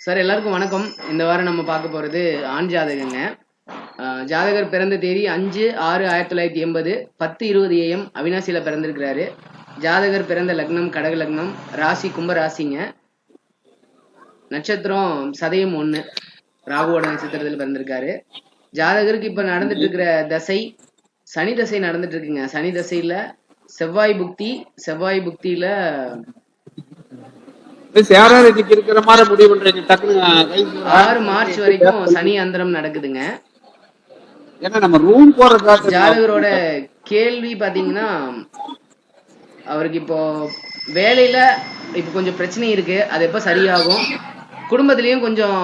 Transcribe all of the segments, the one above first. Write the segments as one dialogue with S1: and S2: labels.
S1: Sir எல்லாருக்கும் வணக்கம். இந்த வாரம் நம்ம பார்க்க போகிறது ஆண் ஜாதகங்க. ஜாதகர் பிறந்த தேதி 5/6/1980 10:20 AM அவினாசியில் பிறந்திருக்கிறாரு. ஜாதகர் பிறந்த லக்னம் கடக லக்னம், ராசி கும்ப ராசிங்க. நட்சத்திரம் சதயம் 1, ராகுவோட நட்சத்திரத்தில் பிறந்திருக்காரு. ஜாதகருக்கு இப்போ நடந்துட்டு இருக்கிற தசை சனி தசை நடந்துட்டு இருக்குங்க. சனி தசையில செவ்வாய் புக்தியில 6 மார்ச் வரைக்கும் சனி அந்தரம் நடக்குதுங்க. ஜாதகரோட கேள்வி பாத்தீங்கன்னா, அவருக்கு இப்போ வேலையில இப்ப கொஞ்சம் பிரச்சனை இருக்கு. அது எப்ப சரியாகும்? குடும்பத்திலயும் கொஞ்சம்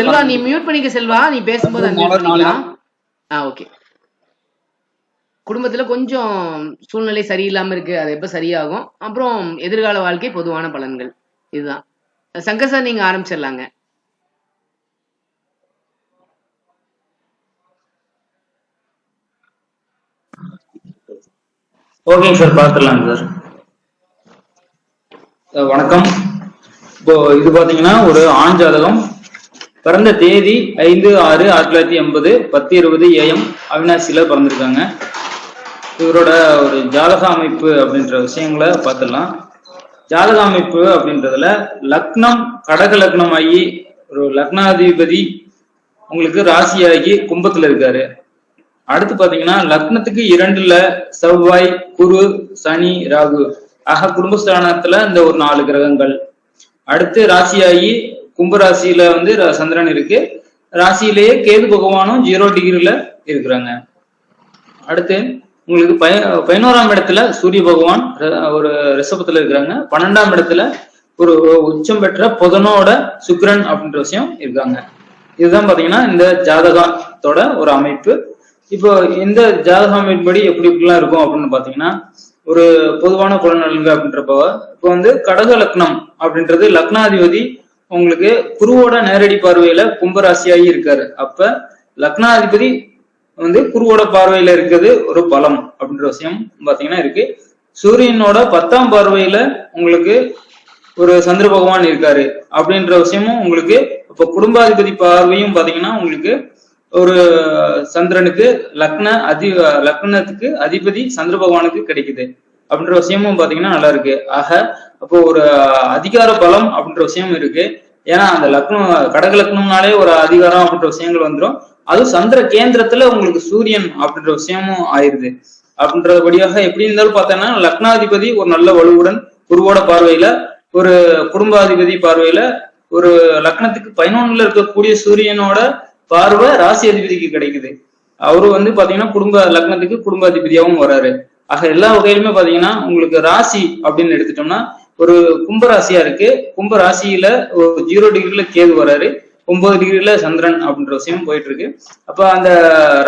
S1: செல்வா, நீ மியூட் பண்ணிக்க. செல்வா, நீ பேசும்போது ஓகே. குடும்பத்துல கொஞ்சம் சூழ்நிலை சரியில்லாம இருக்கு. அது எப்ப சரியாகும்? அப்புறம் எதிர்கால வாழ்க்கை, பொதுவான பலன்கள். இதுதான். சங்கர் சார், நீங்க ஆரம்பிச்சிடலாங்க.
S2: ஓகேங்க சார், பார்த்துடலாங்க சார். வணக்கம். இப்போ இது பாத்தீங்கன்னா ஒரு ஆண் ஜாதகம். பிறந்த தேதி 5/6/1980 10:20 AM அவினாசியில பிறந்திருக்காங்க. இவரோட ஒரு ஜாதக அமைப்பு அப்படின்ற விஷயங்களை பார்த்துடலாம். ஜாதக அமைப்பு அப்படின்றதுல லக்னம் கடக லக்னம் ஆகி ஒரு லக்னாதிபதி உங்களுக்கு ராசியாகி கும்பத்துல இருக்காரு. அடுத்து பாத்தீங்கன்னா லக்னத்துக்கு 2ல செவ்வாய், குரு, சனி, ராகு ஆக குடும்பஸ்தானத்துல இந்த ஒரு 4 கிரகங்கள். அடுத்து ராசியாகி கும்பராசியில வந்து சந்திரன் இருக்கு. ராசியிலேயே கேது பகவானும் 0 டிகிரில இருக்கிறாங்க. அடுத்து உங்களுக்கு 11ஆம் இடத்துல சூரிய பகவான் ஒரு ரிஷபத்துல இருக்கிறாங்க. 12ஆம் இடத்துல ஒரு உச்சம் பெற்ற புதனோட சுக்கிரன் அப்படின்ற விஷயம் இருக்காங்க. இதுதான் பாத்தீங்கன்னா இந்த ஜாதகத்தோட ஒரு அமைப்பு. இப்போ இந்த ஜாதக அமைப்புபடி எப்படி இப்படிலாம் இருக்கும் அப்படின்னு பாத்தீங்கன்னா, ஒரு பொதுவான பலன்கள் அப்படின்றப்ப இப்போ வந்து கடக லக்னம் அப்படின்றது லக்னாதிபதி உங்களுக்கு குருவோட நேரடி பார்வையில கும்பராசியாகி இருக்காரு. அப்ப லக்னாதிபதி வந்து குருவோட பார்வையில இருக்கிறது ஒரு பலம் அப்படின்ற விஷயம் பாத்தீங்கன்னா இருக்கு. சூரியனோட 10ஆம் பார்வையில உங்களுக்கு ஒரு சந்திர பகவான் இருக்காரு அப்படின்ற விஷயமும் உங்களுக்கு. இப்ப குடும்பாதிபதி பார்வையும் பாத்தீங்கன்னா உங்களுக்கு ஒரு சந்திரனுக்கு லக்னத்துக்கு அதிபதி சந்திர பகவானுக்கு கிடைக்குது அப்படின்ற விஷயமும் பாத்தீங்கன்னா நல்லா இருக்கு. ஆக அப்போ ஒரு அதிகார பலம் அப்படின்ற விஷயம் இருக்கு. ஏன்னா அந்த லக்னம் கடக லக்னம்னாலே ஒரு அதிகாரம் அப்படின்ற விஷயங்கள் வந்துடும். அது சந்திர கேந்திரத்துல உங்களுக்கு சூரியன் அப்படின்ற விஷயமும் ஆயிருது. அப்படின்றபடியாக எப்படி இருந்தாலும் பார்த்தோன்னா லக்னாதிபதி ஒரு நல்ல வலுவுடன் குருவோட பார்வையில, ஒரு குடும்பாதிபதி பார்வையில, ஒரு லக்னத்துக்கு 11ல இருக்கக்கூடிய சூரியனோட பார்வை ராசி அதிபதிக்கு கிடைக்குது. அவரு வந்து பாத்தீங்கன்னா லக்னத்துக்கு குடும்பாதிபதியாகவும் வராரு. ஆக எல்லா வகையிலுமே பாத்தீங்கன்னா உங்களுக்கு ராசி அப்படின்னு எடுத்துட்டோம்னா ஒரு கும்பராசியா இருக்கு. கும்ப ராசியில ஒரு 0 டிகிரில கேது வராரு, 9 டிகிரில சந்திரன் அப்படின்ற விஷயம் போயிட்டு இருக்கு. அப்ப அந்த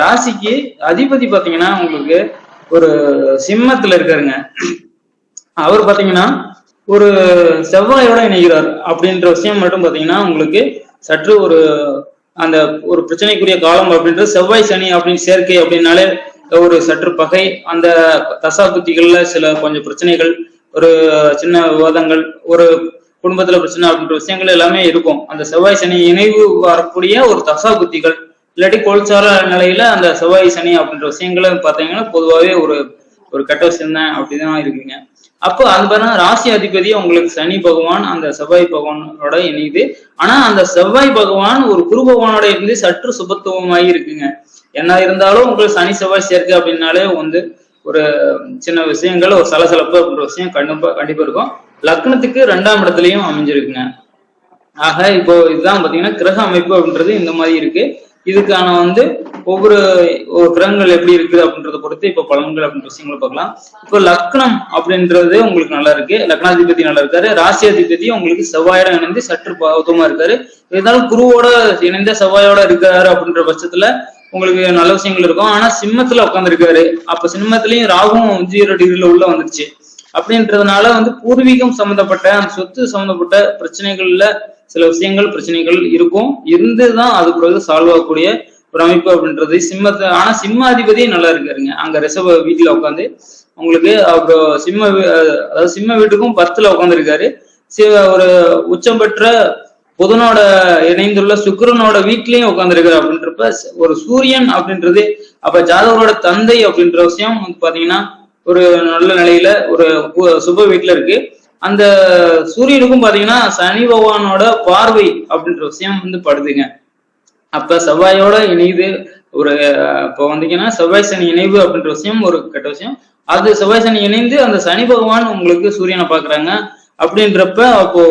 S2: ராசிக்கு அதிபதி பாத்தீங்கன்னா உங்களுக்கு ஒரு சிம்மத்துல இருக்காருங்க. அவர் பாத்தீங்கன்னா ஒரு செவ்வாயோட இணைகிறார் அப்படின்ற விஷயம் மட்டும் பாத்தீங்கன்னா உங்களுக்கு சற்று அந்த ஒரு பிரச்சனைக்குரிய காலம் அப்படின்றது செவ்வாய் சனி அப்படின்னு சேர்க்கை அப்படின்னாலே ஒரு சற்று பகை, அந்த தசா புத்திகள்ல சில கொஞ்சம் பிரச்சனைகள், ஒரு சின்ன விவாதங்கள், ஒரு குடும்பத்துல பிரச்சனை அப்படின்ற விஷயங்கள் எல்லாமே இருக்கும். அந்த செவ்வாய் சனி இணைவு வரக்கூடிய ஒரு தசா புத்திகள் இல்லாட்டி கோல்சார நிலையில அந்த செவ்வாய் சனி அப்படின்ற விஷயங்களை பார்த்தீங்கன்னா பொதுவாகவே ஒரு கெட்ட விஷயம் தான் அப்படிதான் இருக்குங்க. அப்போ அது பாருங்க, ராசி அதிபதி உங்களுக்கு சனி பகவான் அந்த செவ்வாய் பகவானோட இணையுது. ஆனா அந்த செவ்வாய் பகவான் ஒரு குரு பகவானோட இருந்து சற்று சுபத்துவமாகி இருக்குங்க. என்ன இருந்தாலும் உங்களுக்கு சனி செவ்வாய் சேர்க்கை அப்படின்னாலே வந்து ஒரு சின்ன விஷயங்கள், ஒரு சலசலப்பு அப்படின்ற விஷயம் கண்டிப்பா இருக்கும். லக்னத்துக்கு 2ஆம் இடத்துலயும் அமைஞ்சிருக்குங்க. ஆக இப்போ இதுதான் பாத்தீங்கன்னா கிரக அமைப்பு அப்படின்றது இந்த மாதிரி இருக்கு. இதுக்கான வந்து ஒவ்வொரு கிரகங்கள் எப்படி இருக்குது அப்படின்றத பொறுத்து இப்ப பலன்கள் அப்படின்ற விஷயங்களை பார்க்கலாம். இப்போ லக்னம் அப்படின்றது உங்களுக்கு நல்லா இருக்கு, லக்னாதிபதி நல்லா இருக்காரு. ராசி அதிபதி உங்களுக்கு செவ்வாயோட இணைந்து சற்று பௌத்தமா இருக்காரு. இருந்தாலும் குருவோட இணைந்த செவ்வாயோட இருக்காரு அப்படின்ற பட்சத்துல உங்களுக்கு நல்ல விஷயங்கள் இருக்கும். ஆனா சிம்மத்துல உட்காந்துருக்காரு. அப்ப சிம்மத்திலயும் ராகும் 0 டிகிரில உள்ள வந்துருச்சு. அப்படின்றதுனால வந்து பூர்வீகம் சம்பந்தப்பட்ட அந்த சொத்து சம்பந்தப்பட்ட பிரச்சனைகள்ல சில விஷயங்கள் பிரச்சனைகள் இருக்கும். இருந்துதான் அது பிறகு சால்வ் ஆகக்கூடிய ஒரு அமைப்பு அப்படின்றது சிம்மத்தை. ஆனா சிம்ம அதிபதி நல்லா இருக்காருங்க அங்க ரிஷப வீட்டுல உட்காந்து உங்களுக்கு. அப்புறம் அதாவது சிம்ம வீட்டுக்கும் 10ல உட்காந்துருக்காரு. ஒரு உச்சம் பெற்ற புதனோட இணைந்துள்ள சுக்கிரனோட வீட்லயும் உட்காந்துருக்காரு அப்படின்றப்ப ஒரு சூரியன் அப்படின்றது அப்ப ஜாதகரோட தந்தை அப்படின்ற விஷயம் வந்து பாத்தீங்கன்னா ஒரு நல்ல நிலையில ஒரு சுப வீட்டுல இருக்கு. அந்த சூரியனுக்கும் பாத்தீங்கன்னா சனி பகவானோட பார்வை அப்படின்ற விஷயம் வந்து படுதுங்க. அப்ப செவ்வாயோட இணைவு ஒரு இப்போ வந்தீங்கன்னா செவ்வாய் சனி இணைவு அப்படின்ற விஷயம் ஒரு கெட்ட விஷயம். அது செவ்வாய் சனி இணைந்து அந்த சனி பகவான் உங்களுக்கு சூரியனை பாக்குறாங்க அப்படின்றப்ப அப்போ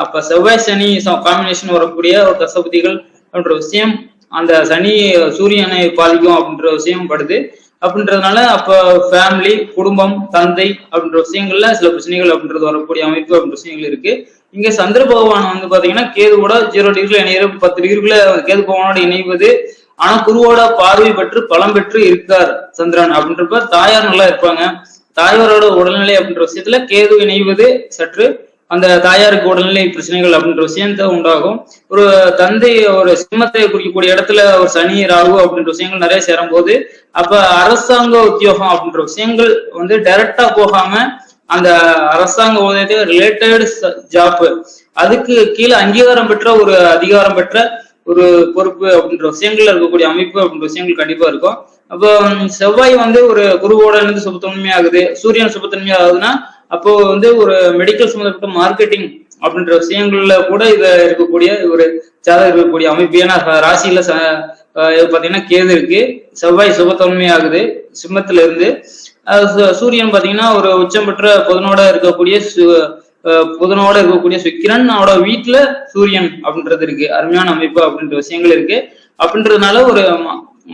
S2: அப்ப செவ்வாய் சனி காம்பினேஷன் வரக்கூடிய ஒரு தசபதிகள் அப்படின்ற விஷயம் அந்த சனி சூரியனை பாதிக்கும் அப்படின்ற விஷயம் படுது. அப்படின்றதுனால அப்ப ஃபேமிலி, குடும்பம், தந்தை அப்படின்ற விஷயங்கள்ல சில பிரச்சனைகள் அப்படின்றது வரக்கூடிய அமைப்பு அப்படின்ற விஷயங்கள் இருக்கு. இங்க சந்திர பகவான் வந்து பாத்தீங்கன்னா கேதுவோட 0 டிகிரில இணையிற 10 டிகிரிக்குள்ள கேது பகவானோட இணைவது. ஆனா குருவோட பார்வை பெற்று பலம் பெற்று இருக்கார் சந்திரன் அப்படின்றப்ப தாயார் நல்லா இருப்பாங்க. தாயாரோட உடல்நிலை அப்படின்ற விஷயத்துல கேது இணைவது சற்று அந்த தாயாருக்கு உடல்நிலை பிரச்சனைகள் அப்படின்ற விஷயத்த உண்டாகும். ஒரு தந்தை ஒரு சிம்மத்தை குறிக்கக்கூடிய இடத்துல ஒரு சனி, ராகு அப்படின்ற விஷயங்கள் நிறைய சேரும் போது அப்ப அரசாங்க உத்தியோகம் அப்படின்ற விஷயங்கள் வந்து டைரக்டா போகாம அந்த அரசாங்க ஊழியத்தை ரிலேட்டட் ஜாப் அதுக்கு கீழே அங்கீகாரம் பெற்ற ஒரு அதிகாரம் பெற்ற ஒரு பொறுப்பு அப்படின்ற விஷயங்கள்ல இருக்கக்கூடிய அமைப்பு அப்படின்ற விஷயங்கள் கண்டிப்பா இருக்கும். அப்போ செவ்வாய் வந்து ஒரு குருவோட இருந்து சுபத்தன்மை ஆகுது, சூரியன் சுபத்தன்மை ஆகுதுன்னா அப்போ வந்து ஒரு மெடிக்கல் சம்பந்தப்பட்ட மார்க்கெட்டிங் அப்படின்ற விஷயங்கள்ல கூட இத இருக்கக்கூடிய ஒரு ஜாதகம் இருக்கக்கூடிய அமைப்பு. ஏன்னா ராசியில பாத்தீங்கன்னா கேது இருக்கு, செவ்வாய் சுபத்தன்மை ஆகுது சிம்மத்துல இருந்து. சூரியன் பாத்தீங்கன்னா ஒரு உச்சம் பெற்ற புதனோட இருக்கக்கூடிய சுக்கிரனோட வீட்டுல சூரியன் அப்படின்றது இருக்கு. அருமையான அமைப்பு அப்படின்ற விஷயங்கள் இருக்கு. அப்படின்றதுனால ஒரு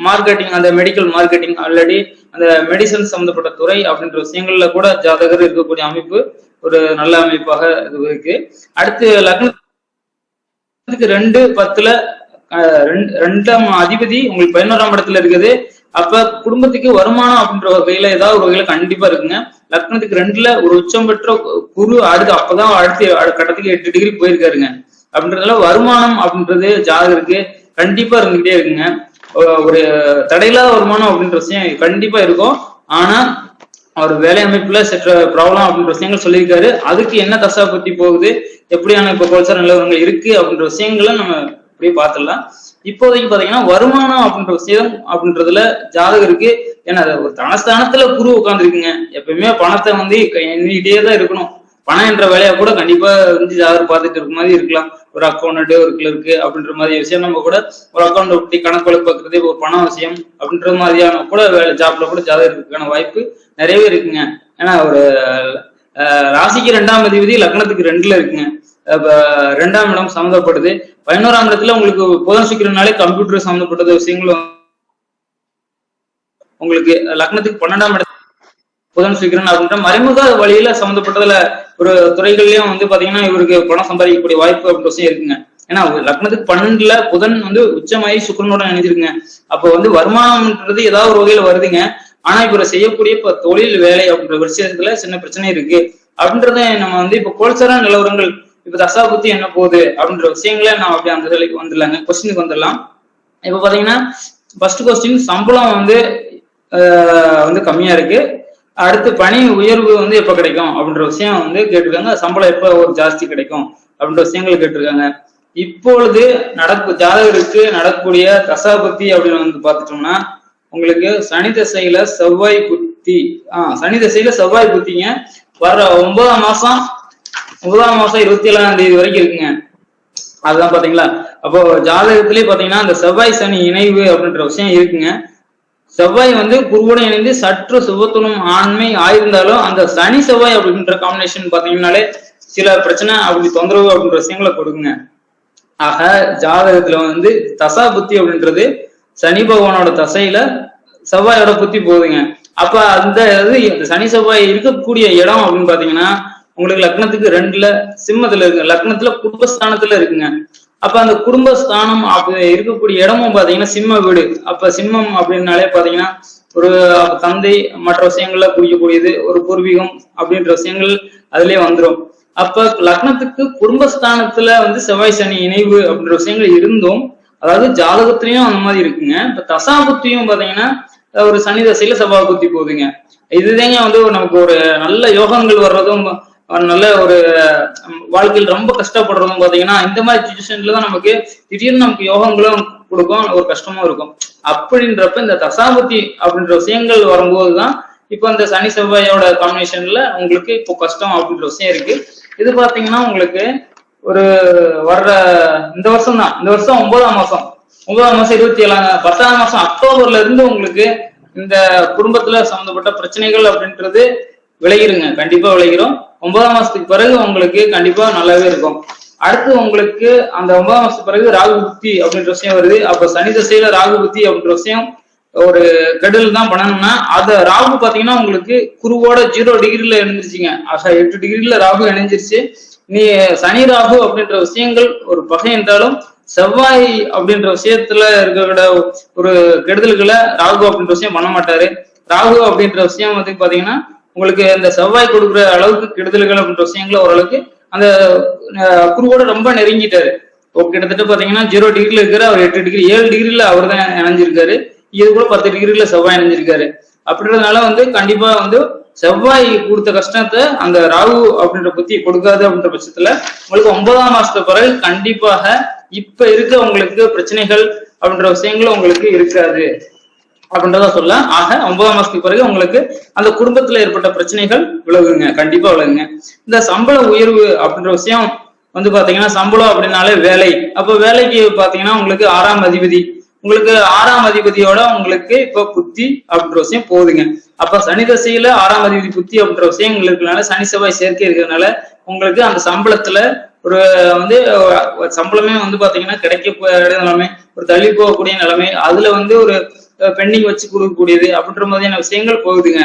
S2: மார்க்கெட்டிங் அந்த மெடிக்கல் மார்க்கெட்டிங் ஆல்ரெடி அந்த மெடிசன் சம்பந்தப்பட்ட துறை அப்படின்ற விஷயங்கள்ல கூட ஜாதகர் இருக்கக்கூடிய அமைப்பு ஒரு நல்ல அமைப்பாக இது இருக்கு. அடுத்து லக்னத்துக்கு 2-10ல 2ஆம் அதிபதி உங்களுக்கு 11ஆம் இடத்துல இருக்குது. அப்ப குடும்பத்துக்கு வருமானம் அப்படின்ற வகையில ஏதாவது ஒரு வகையில கண்டிப்பா இருக்குங்க. லக்னத்துக்கு 2ல ஒரு உச்சம் பெற்ற குரு அப்பதான் அடுத்த கட்டத்துக்கு 8 டிகிரி போயிருக்காருங்க. அப்படின்றதுல வருமானம் அப்படின்றது ஜாதகருக்கு கண்டிப்பா இருந்துகிட்டே இருக்குங்க. ஒரு தடையில்லாத வருமானம் அப்படின்ற விஷயம் கண்டிப்பா இருக்கும். ஆனா அவர் வேலை அமைப்புல சற்ற ப்ராப்ளம் அப்படின்ற விஷயங்கள் சொல்லியிருக்காரு. அதுக்கு என்ன தசா பத்தி போகுது, எப்படியான இப்ப கோல்சார நிலவரங்கள் இருக்கு அப்படின்ற விஷயங்களை நம்ம அப்படியே பார்த்துடலாம். இப்போதைக்கு பாத்தீங்கன்னா வருமானம் அப்படின்ற விஷயம் அப்படின்றதுல ஜாதகருக்கு ஏன்னா ஒரு தனஸ்தானத்துல குரு உட்காந்துருக்குங்க. எப்பயுமே பணத்தை வந்து எண்ணிக்கிட்டே தான் இருக்கணும். பணம் என்ற வேலையா கூட கண்டிப்பா வந்து ஜாதகர் பார்த்துட்டு இருக்க மாதிரி இருக்கலாம். ஒரு அக்கௌண்ட், ஒரு கிளர்க்கு அப்படின்ற மாதிரி விஷயம் நம்ம கூட ஒரு அக்கௌண்ட் ஒட்டி கணக்கு வழக்கு பார்க்கறது ஒரு பண விஷயம் அப்படின்ற மாதிரியான கூட வேலை ஜாப்ல கூட ஜாதகருக்கான வாய்ப்பு நிறையவே இருக்குங்க. ஏன்னா ஒரு ராசிக்கு 2ஆம் அதிபதி லக்னத்துக்கு 2ல இருக்குங்க. 2ஆம் இடம் சம்மந்தப்படுது. 11ஆம் இடத்துல உங்களுக்கு புதன் சுக்கிரனாலே கம்ப்யூட்டர் சம்மந்தப்பட்ட விஷயங்களும் உங்களுக்கு லக்னத்துக்கு 12ஆம் இடத்துல புதன் சுக்கிரன் அப்படின்ற மறைமுக வழியில சம்மந்தப்பட்டதுல ஒரு துறைகள்லயும் வந்து பாத்தீங்கன்னா இவருக்கு பணம் சம்பாதிக்கக்கூடிய வாய்ப்பு அப்படின்ற விஷயம் இருக்குங்க. ஏன்னா லக்னத்துக்கு 12ல புதன் வந்து உச்சமாயி சுக்கிரனோட நினைச்சிருக்குங்க. அப்போ வந்து வருமானம்ன்றது ஏதாவது ஒரு வகையில வருதுங்க. ஆனா இப்ப செய்யக்கூடிய இப்ப தொழில் வேலை அப்படின்ற விஷயத்துல சின்ன பிரச்சனை இருக்கு. அப்படின்றத நம்ம வந்து இப்ப கோல்சார நிலவரங்கள் இப்ப தசா புத்தி என்ன போகுது அப்படின்ற விஷயங்கள நான் அப்படி அந்த வேலைக்கு வந்துடலாங்க. கொஸ்டினுக்கு வந்துடலாம். இப்ப பாத்தீங்கன்னா ஃபர்ஸ்ட் கொஸ்டின் சம்பளம் வந்து கம்மியா இருக்கு. அடுத்து பணி உயர்வு வந்து எப்ப கிடைக்கும் அப்படின்ற விஷயம் வந்து கேட்டிருக்காங்க. சம்பளம் எப்ப ஒரு ஜாஸ்தி கிடைக்கும் அப்படின்ற விஷயங்கள் கேட்டிருக்காங்க. இப்பொழுது ஜாதகருக்கு நடக்கக்கூடிய தசாபுத்தி அப்படின்னு வந்து பார்த்துட்டோம்னா உங்களுக்கு சனி திசையில செவ்வாய் புத்தி புத்திங்க வர்ற 9ஆம் மாசம் 27ஆம் தேதி வரைக்கும் இருக்குங்க. அதுதான் பாத்தீங்களா. அப்போ ஜாதகத்திலே பாத்தீங்கன்னா அந்த செவ்வாய் சனி இணைவு அப்படின்ற விஷயம் இருக்குங்க. செவ்வாய் வந்து குருவுடன் இணைந்து சற்று சுபத்துவம் ஆண்மை ஆயிருந்தாலும் அந்த சனி செவ்வாய் அப்படின்ற காம்பினேஷன் பாத்தீங்கன்னாலே சில பிரச்சனை அப்படி தொந்தரவு அப்படின்ற விஷயங்களை கொடுக்குங்க. ஆக ஜாதகத்துல வந்து தசா புத்தி அப்படின்றது சனி பகவானோட தசையில செவ்வாயோட புத்தி போகுதுங்க. அப்ப அந்த சனி செவ்வாய் இருக்கக்கூடிய இடம் அப்படின்னு பாத்தீங்கன்னா உங்களுக்கு லக்னத்துக்கு 2ல சிம்மத்துல இருக்கு, லக்னத்துல குடும்பஸ்தானத்துல இருக்குங்க. அப்ப அந்த குடும்பஸ்தானம் இருக்கக்கூடிய இடமும் பாத்தீங்கன்னா சிம்ம வீடு. அப்ப சிம்மம் அப்படின்னாலே பாத்தீங்கன்னா ஒரு தந்தை மற்ற விஷயங்கள்ல குறிக்கக்கூடியது, ஒரு பூர்வீகம் அப்படின்ற விஷயங்கள் அதுலயே வந்துடும். அப்ப லக்னத்துக்கு குடும்பஸ்தானத்துல வந்து செவ்வாய் சனி இணைவு அப்படின்ற விஷயங்கள் இருந்தும் அதாவது ஜாதகத்திலயும் அந்த மாதிரி இருக்குங்க. இப்ப தசா புத்தியும் பாத்தீங்கன்னா ஒரு சனி தசையில செவ்வாய் புத்தி போகுதுங்க. இதுதாங்க வந்து நமக்கு ஒரு நல்ல யோகங்கள் வர்றதும், நல்ல ஒரு வாழ்க்கையில் ரொம்ப கஷ்டப்படுறதும் பாத்தீங்கன்னா இந்த மாதிரி சுச்சுவேஷன்ல தான் நமக்கு திடீர்னு நமக்கு யோகங்களும் கொடுக்கும், ஒரு கஷ்டமும் இருக்கும். அப்படின்றப்ப இந்த தசாபுத்தி அப்படின்ற விஷயங்கள் வரும்போதுதான் இப்போ இந்த சனி செவ்வாயோட காம்பினேஷன்ல உங்களுக்கு இப்போ கஷ்டம் அப்படின்ற விஷயம் இருக்கு. இது பாத்தீங்கன்னா உங்களுக்கு ஒரு வர்ற இந்த வருஷம் தான், இந்த வருஷம் 9ஆம் மாசம் 27 10ஆம் மாசம் அக்டோபர்ல இருந்து உங்களுக்கு இந்த குடும்பத்துல சம்பந்தப்பட்ட பிரச்சனைகள் அப்படின்றது விளையிருங்க, கண்டிப்பா விளைகிறோம். 9ஆம் மாசத்துக்கு பிறகு உங்களுக்கு கண்டிப்பா நல்லாவே இருக்கும். அடுத்து உங்களுக்கு அந்த 9ஆம் மாசத்துக்கு பிறகு ராகு புத்தி அப்படின்ற விஷயம் வருது. அப்ப சனி தசையில ராகு புத்தி அப்படின்ற விஷயம் ஒரு கெடுதல் தான் பண்ணணும்னா, அத ராகு பாத்தீங்கன்னா உங்களுக்கு குருவோட 0 டிகிரில இணைஞ்சிருச்சுங்க. 8 டிகிரில ராகு இணைஞ்சிருச்சு. நீ சனி ராகு அப்படின்ற விஷயங்கள் ஒரு பகை என்றாலும் செவ்வாய் அப்படின்ற விஷயத்துல இருக்கிற ஒரு கெடுதல்களை ராகு அப்படின்ற விஷயம் பண்ண மாட்டாரு. ராகு அப்படின்ற விஷயம் வந்து பாத்தீங்கன்னா உங்களுக்கு இந்த செவ்வாய் கொடுக்குற அளவுக்கு கெடுதல்கள் அப்படின்ற விஷயங்கள ஓரளவுக்கு அந்த குருவோட ரொம்ப நெருங்கிட்டாரு. கிட்டத்தட்ட பாத்தீங்கன்னா 0 டிகிரில இருக்கிற அவர் 8 டிகிரி 7 டிகிரில அவர் தான் இணைஞ்சிருக்காரு. இது கூட 10 டிகிரில செவ்வாய் இணைஞ்சிருக்காரு. அப்படின்றதுனால வந்து கண்டிப்பா வந்து செவ்வாய் கொடுத்த கஷ்டத்தை அந்த ராகு அப்படின்ற புத்தி கொடுக்காது அப்படின்ற பட்சத்துல உங்களுக்கு 9ஆம் மாசத்துக்கு பிறகு கண்டிப்பாக இப்ப இருக்க உங்களுக்கு பிரச்சனைகள் அப்படின்ற விஷயங்களும் உங்களுக்கு இருக்காது அப்படின்றத சொல்ல. ஆக 9ஆம் மாசத்துக்கு பிறகு உங்களுக்கு அந்த குடும்பத்துல ஏற்பட்ட பிரச்சனைகள் விலகுங்க, கண்டிப்பா விலகுங்க. இந்த சம்பள உயர்வு அப்படின்ற விஷயம் வந்து பாத்தீங்கன்னா சம்பளம் அப்படின்னாலே வேலை. அப்ப வேலைக்கு பாத்தீங்கன்னா உங்களுக்கு 6ஆம் அதிபதி, உங்களுக்கு 6ஆம் அதிபதியோட உங்களுக்கு இப்ப புத்தி அப்படின்ற விஷயம் போகுதுங்க. அப்ப சனி தசையில 6ஆம் அதிபதி புத்தி அப்படின்ற விஷயங்கள் இருக்கிறதுனால, சனி செவ்வாய் சேர்க்கை இருக்கிறதுனால உங்களுக்கு அந்த சம்பளத்துல ஒரு வந்து சம்பளமே வந்து பாத்தீங்கன்னா கிடைக்க நிலைமை, ஒரு தள்ளி போகக்கூடிய நிலைமை, அதுல வந்து ஒரு பெண்டிங் வச்சு கொடுக்கக்கூடியது அப்படின்ற மாதிரியான விஷயங்கள் போகுதுங்க.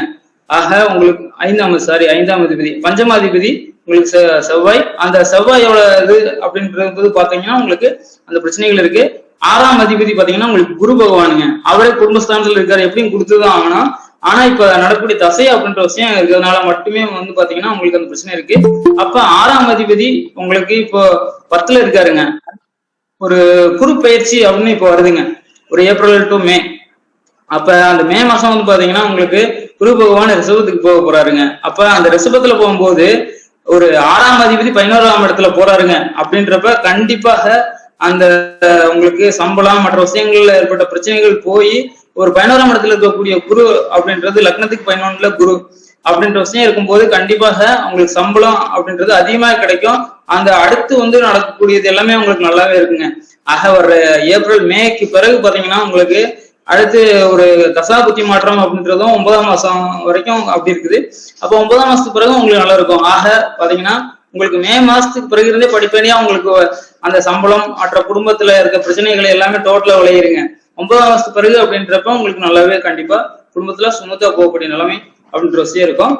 S2: ஆக உங்களுக்கு 5ஆம் அதிபதி பஞ்சமாதிபதி உங்களுக்கு செவ்வாய், அந்த செவ்வாயோட இது அப்படின்றது பாத்தீங்கன்னா உங்களுக்கு அந்த பிரச்சனைகள் இருக்கு. 6ஆம் அதிபதி பாத்தீங்கன்னா உங்களுக்கு குரு பகவானுங்க, அவரே குடும்பஸ்தானத்துல இருக்காரு, எப்படியும் கொடுத்துதான் ஆகணும். ஆனா இப்ப நடக்கக்கூடிய தசை அப்படின்ற விஷயம் இருக்கிறதுனால மட்டுமே வந்து பாத்தீங்கன்னா உங்களுக்கு அந்த பிரச்சனை இருக்கு. அப்ப 6ஆம் அதிபதி உங்களுக்கு இப்போ 10ல இருக்காருங்க. ஒரு குரு பயிற்சி அப்படின்னு இப்ப வருதுங்க, ஒரு ஏப்ரல் டு மே. அப்ப அந்த மே மாசம் வந்து பாத்தீங்கன்னா உங்களுக்கு குரு பகவான் ரிஷபத்துக்கு போக போறாருங்க. அப்ப அந்த ரிஷபத்துல போகும்போது ஒரு 6ஆம் அதிபதி 11ஆம் இடத்துல போறாருங்க. அப்படின்றப்ப கண்டிப்பாக அந்த உங்களுக்கு சம்பளம் மற்ற விஷயங்கள்ல ஏற்பட்ட பிரச்சனைகள் போய் ஒரு 11ஆம் இடத்துல இருக்கக்கூடிய குரு அப்படின்றது லக்னத்துக்கு 11ல குரு அப்படின்ற விஷயம் இருக்கும்போது கண்டிப்பாக உங்களுக்கு சம்பளம் அப்படின்றது அதிகமாக கிடைக்கும். அந்த அடுத்து வந்து நடக்கக்கூடியது எல்லாமே உங்களுக்கு நல்லாவே இருக்குங்க. ஆக வர்ற ஏப்ரல் மேக்கு பிறகு பாத்தீங்கன்னா உங்களுக்கு அடுத்து ஒரு தசாபுத்தி மாற்றம் அப்படின்றதும் 9ஆம் மாசம் வரைக்கும் அப்படி இருக்குது. அப்ப 9ஆம் மாசத்துக்கு பிறகு உங்களுக்கு நல்லா இருக்கும். ஆக பாத்தீங்கன்னா உங்களுக்கு மே மாசத்துக்கு பிறகு இருந்தே படிப்படியா உங்களுக்கு அந்த சம்பளம் மற்ற குடும்பத்துல இருக்க பிரச்சனைகளை எல்லாமே டோட்டலா விளையிருங்க. 9ஆம் மாசத்துக்கு பிறகு அப்படின்றப்ப உங்களுக்கு நல்லாவே கண்டிப்பா குடும்பத்துல சுமூத்தா போகக்கூடிய நிலைமை அப்படின்ற விஷயம் இருக்கும்.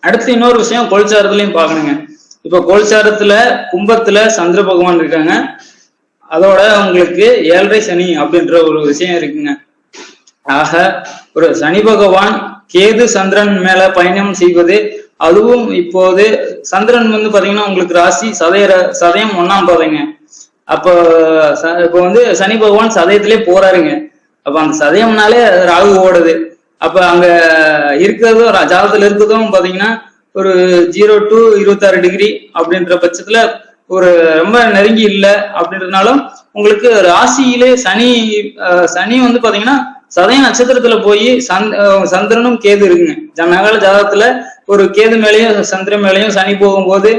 S2: அடுத்து இன்னொரு விஷயம் கோல்சாரத்துலயும் பாக்கணுங்க. இப்ப கோல்சாரத்துல கும்பத்துல சந்திர பகவான் இருக்காங்க, அதோட உங்களுக்கு 7.5 சனி அப்படின்ற ஒரு விஷயம் இருக்குங்க. ஆக ஒரு சனி பகவான் கேது சந்திரன் மேல பயணம் செய்வது, அதுவும் இப்போது சந்திரன் வந்து பாத்தீங்கன்னா உங்களுக்கு ராசி சதயம் 1ஆம் பாதைங்க. அப்போ இப்போ வந்து சனி பகவான் சதயத்திலே போறாருங்க. அப்ப அந்த சதயம்னாலே ராகு ஓடுது. அப்ப அங்க இருக்கிறதும் ஜாதகத்துல இருக்கிறதும் பாத்தீங்கன்னா ஒரு 0 to 26 டிகிரி அப்படின்ற பட்சத்துல ஒரு ரொம்ப நெருங்கி இல்லை அப்படின்றதுனாலும் உங்களுக்கு ராசியிலே சனி வந்து பாத்தீங்கன்னா சதய நட்சத்திரத்துல போய் சந்திரனும் கேது இருக்குங்க. ஜனகால ஜாதகத்துல ஒரு கேது மேலையும் சந்திரன் மேலையும் சனி போகும்போது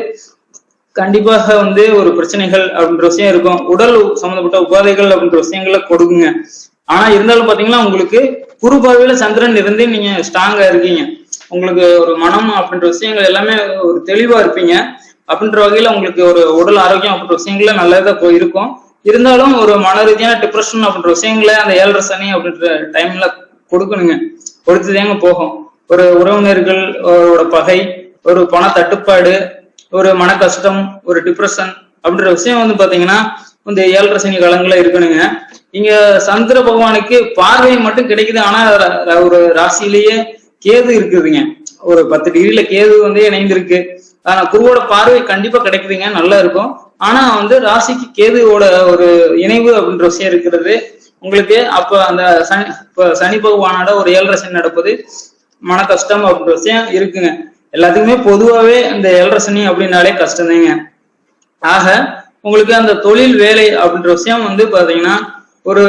S2: கண்டிப்பாக வந்து ஒரு பிரச்சனைகள் அப்படின்ற விஷயம் இருக்கும். உடல் சம்பந்தப்பட்ட உபாதைகள் அப்படின்ற விஷயங்களை கொடுக்குங்க. ஆனா இருந்தாலும் பாத்தீங்கன்னா உங்களுக்கு குரு பார்வையில சந்திரன் இருந்து நீங்க ஸ்ட்ராங்கா இருக்கீங்க. உங்களுக்கு ஒரு மனம் அப்படின்ற விஷயங்கள் எல்லாமே ஒரு தெளிவா இருப்பீங்க. அப்படின்ற வகையில உங்களுக்கு ஒரு உடல் ஆரோக்கியம் அப்படின்ற விஷயங்கள நல்லதா இருக்கும். இருந்தாலும் ஒரு மன ரீதியான டிப்ரெஷன் அப்படின்ற விஷயங்கள அந்த 7.5 சனி அப்படின்ற டைம்ல கொடுக்கணுங்க. கொடுத்துதாங்க போகும். ஒரு உறவினர்களோட பகை, ஒரு பண தட்டுப்பாடு, ஒரு மன கஷ்டம், ஒரு டிப்ரெஷன் அப்படின்ற விஷயம் வந்து பாத்தீங்கன்னா இந்த 7.5 சனி காலங்கள இருக்கணுங்க. இங்க சந்திர பகவானுக்கு பார்வை மட்டும் கிடைக்குது. ஆனா ஒரு ராசியிலேயே கேது இருக்குதுங்க. ஒரு 10 டிகிரில கேது வந்து இணைந்திருக்கு. குருவோட பார்வை கண்டிப்பா கிடைக்குதுங்க, நல்லா இருக்கும். ஆனா வந்து ராசிக்கு கேதுவோட ஒரு இணைவு அப்படின்ற விஷயம் இருக்கிறது உங்களுக்கு. அப்ப அந்த சனி பகவானோட ஒரு 7.5 சனி நடப்பது மன கஷ்டம் அப்படின்ற விஷயம் இருக்குங்க. எல்லாத்துக்குமே பொதுவாவே இந்த 7.5 சனி அப்படின்னாலே கஷ்டம் தாங்க. ஆக உங்களுக்கு அந்த தொழில் வேலை அப்படின்ற விஷயம் வந்து பாத்தீங்கன்னா ஒரு